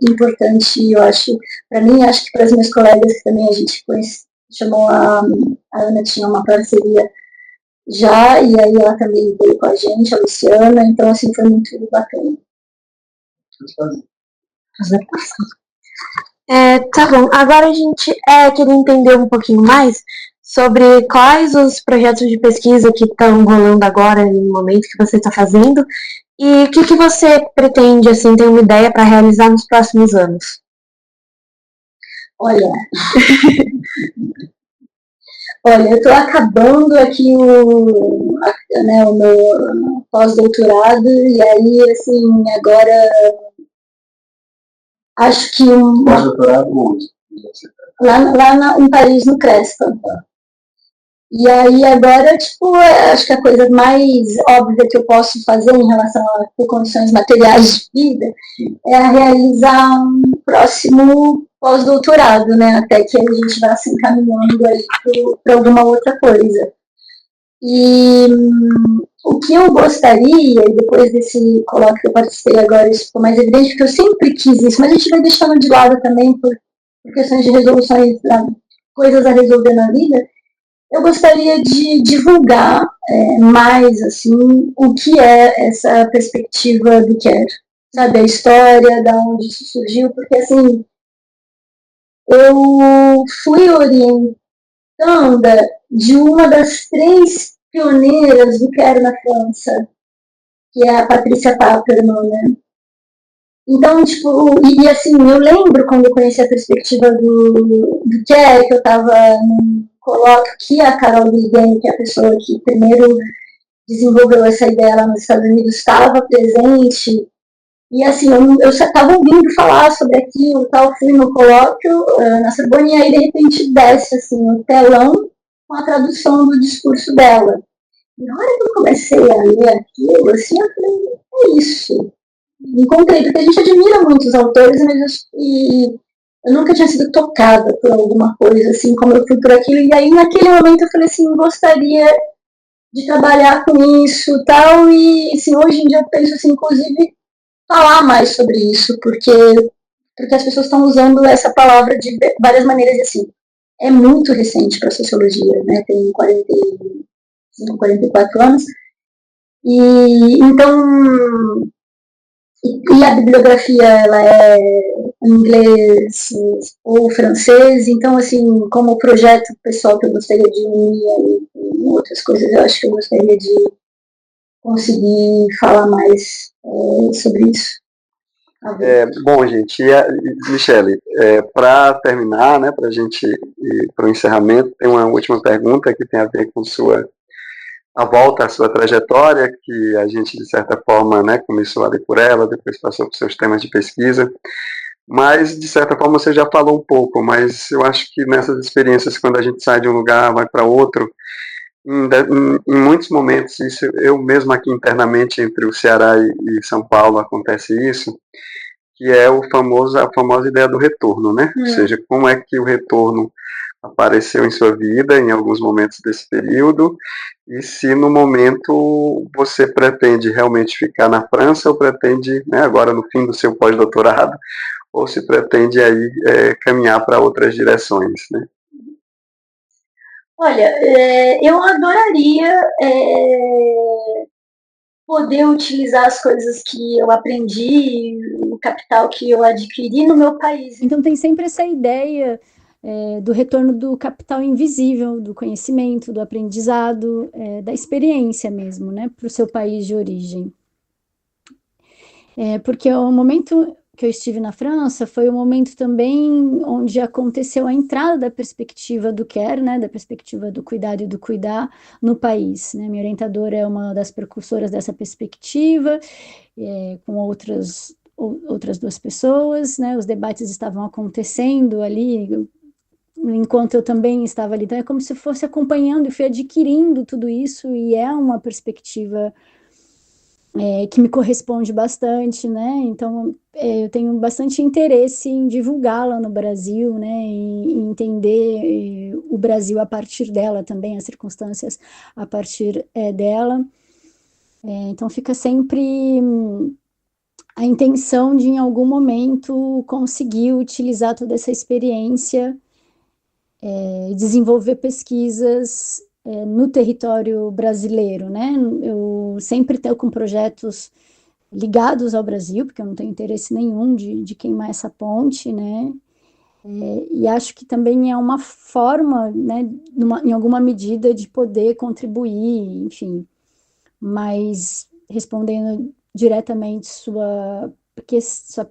importante, eu acho, para mim, acho que para as minhas colegas que também a gente chamou a Ana, tinha uma parceria já, e aí ela também veio com a gente, a Luciana, então, assim, foi muito bacana. Tá bom, agora a gente queria entender um pouquinho mais sobre quais os projetos de pesquisa que estão rolando agora, no momento que você está fazendo, e o que você pretende, assim, ter uma ideia para realizar nos próximos anos? Olha, eu estou acabando aqui o meu pós-doutorado, e aí, assim, agora acho que pós-doutorado onde? Lá em Paris, no Crespa. E aí agora, tipo, acho que a coisa mais óbvia que eu posso fazer em relação a ter condições materiais de vida é realizar um próximo pós-doutorado, né? Até que a gente vá se encaminhando aí para alguma outra coisa. E o que eu gostaria, e depois desse colóquio que eu participei agora, isso ficou mais evidente, porque eu sempre quis isso, mas a gente vai deixando de lado também por questões de resoluções, coisas a resolver na vida. Eu gostaria de divulgar mais, assim, o que é essa perspectiva do Quer, sabe, a história, da onde isso surgiu, porque, assim, eu fui orientanda de uma das 3 pioneiras do Quer na França, que é a Patrícia Paperman, né? Então, tipo, e assim, eu lembro quando eu conheci a perspectiva do Quer, que eu estava num colóquio que a Carol Guilherme, que é a pessoa que primeiro desenvolveu essa ideia lá nos Estados Unidos, estava presente. E assim, eu só estava ouvindo falar sobre aquilo, tal, fui no colóquio na Sorbonne, e aí de repente desce assim, o telão com a tradução do discurso dela. E na hora que eu comecei a ler aquilo, assim, eu falei, é isso. Encontrei, porque a gente admira muitos autores, mas eu nunca tinha sido tocada por alguma coisa, assim, como eu fui por aquilo. E aí, naquele momento, eu falei assim, gostaria de trabalhar com isso e tal. E, assim, hoje em dia eu penso, assim, inclusive, falar mais sobre isso, porque as pessoas estão usando essa palavra de várias maneiras, assim. É muito recente para a sociologia, né? Tem 45, 44 anos. E, então... E a bibliografia, ela é em inglês ou francês, então, assim, como projeto pessoal que eu gostaria de unir e outras coisas, eu acho que eu gostaria de conseguir falar mais sobre isso. Bom, gente, Michele, para terminar, né, para a gente ir para o encerramento, tem uma última pergunta que tem a ver com a volta à sua trajetória, que a gente, de certa forma, né, começou a ler por ela, depois passou por seus temas de pesquisa, mas, de certa forma, você já falou um pouco, mas eu acho que nessas experiências, quando a gente sai de um lugar, vai para outro, em muitos momentos, isso, eu mesmo aqui internamente, entre o Ceará e São Paulo, acontece isso, que é a famosa ideia do retorno, né? Ou seja, como é que o retorno apareceu em sua vida em alguns momentos desse período, e se no momento você pretende realmente ficar na França ou pretende, né, agora no fim do seu pós-doutorado, ou se pretende aí caminhar para outras direções, né? Olha, eu adoraria poder utilizar as coisas que eu aprendi, o capital que eu adquiri no meu país. Então tem sempre essa ideia do retorno do capital invisível, do conhecimento, do aprendizado, da experiência mesmo, né, para o seu país de origem. Porque o momento que eu estive na França foi o momento também onde aconteceu a entrada da perspectiva do care, né, da perspectiva do cuidado e do cuidar no país, né? Minha orientadora é uma das precursoras dessa perspectiva, com outras duas pessoas, né? Os debates estavam acontecendo ali, enquanto eu também estava ali, então é como se fosse acompanhando e fui adquirindo tudo isso, e é uma perspectiva que me corresponde bastante, né? Então, eu tenho bastante interesse em divulgá-la no Brasil, né? Em entender o Brasil a partir dela também, as circunstâncias a partir dela. Então, fica sempre a intenção de, em algum momento, conseguir utilizar toda essa experiência, desenvolver pesquisas no território brasileiro, né? Eu sempre estou com projetos ligados ao Brasil, porque eu não tenho interesse nenhum de queimar essa ponte, né? E acho que também é uma forma, né, em alguma medida, de poder contribuir, enfim. Mas, respondendo diretamente sua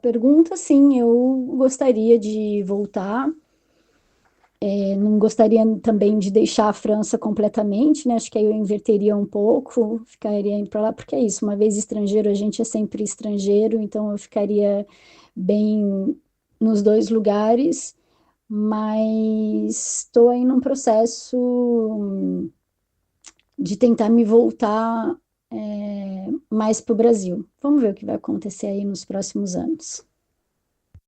pergunta, sim, eu gostaria de voltar. Não gostaria também de deixar a França completamente, né? Acho que aí eu inverteria um pouco, ficaria indo para lá, porque é isso, uma vez estrangeiro, a gente é sempre estrangeiro, então eu ficaria bem nos dois lugares, mas estou aí num processo de tentar me voltar mais para o Brasil. Vamos ver o que vai acontecer aí nos próximos anos.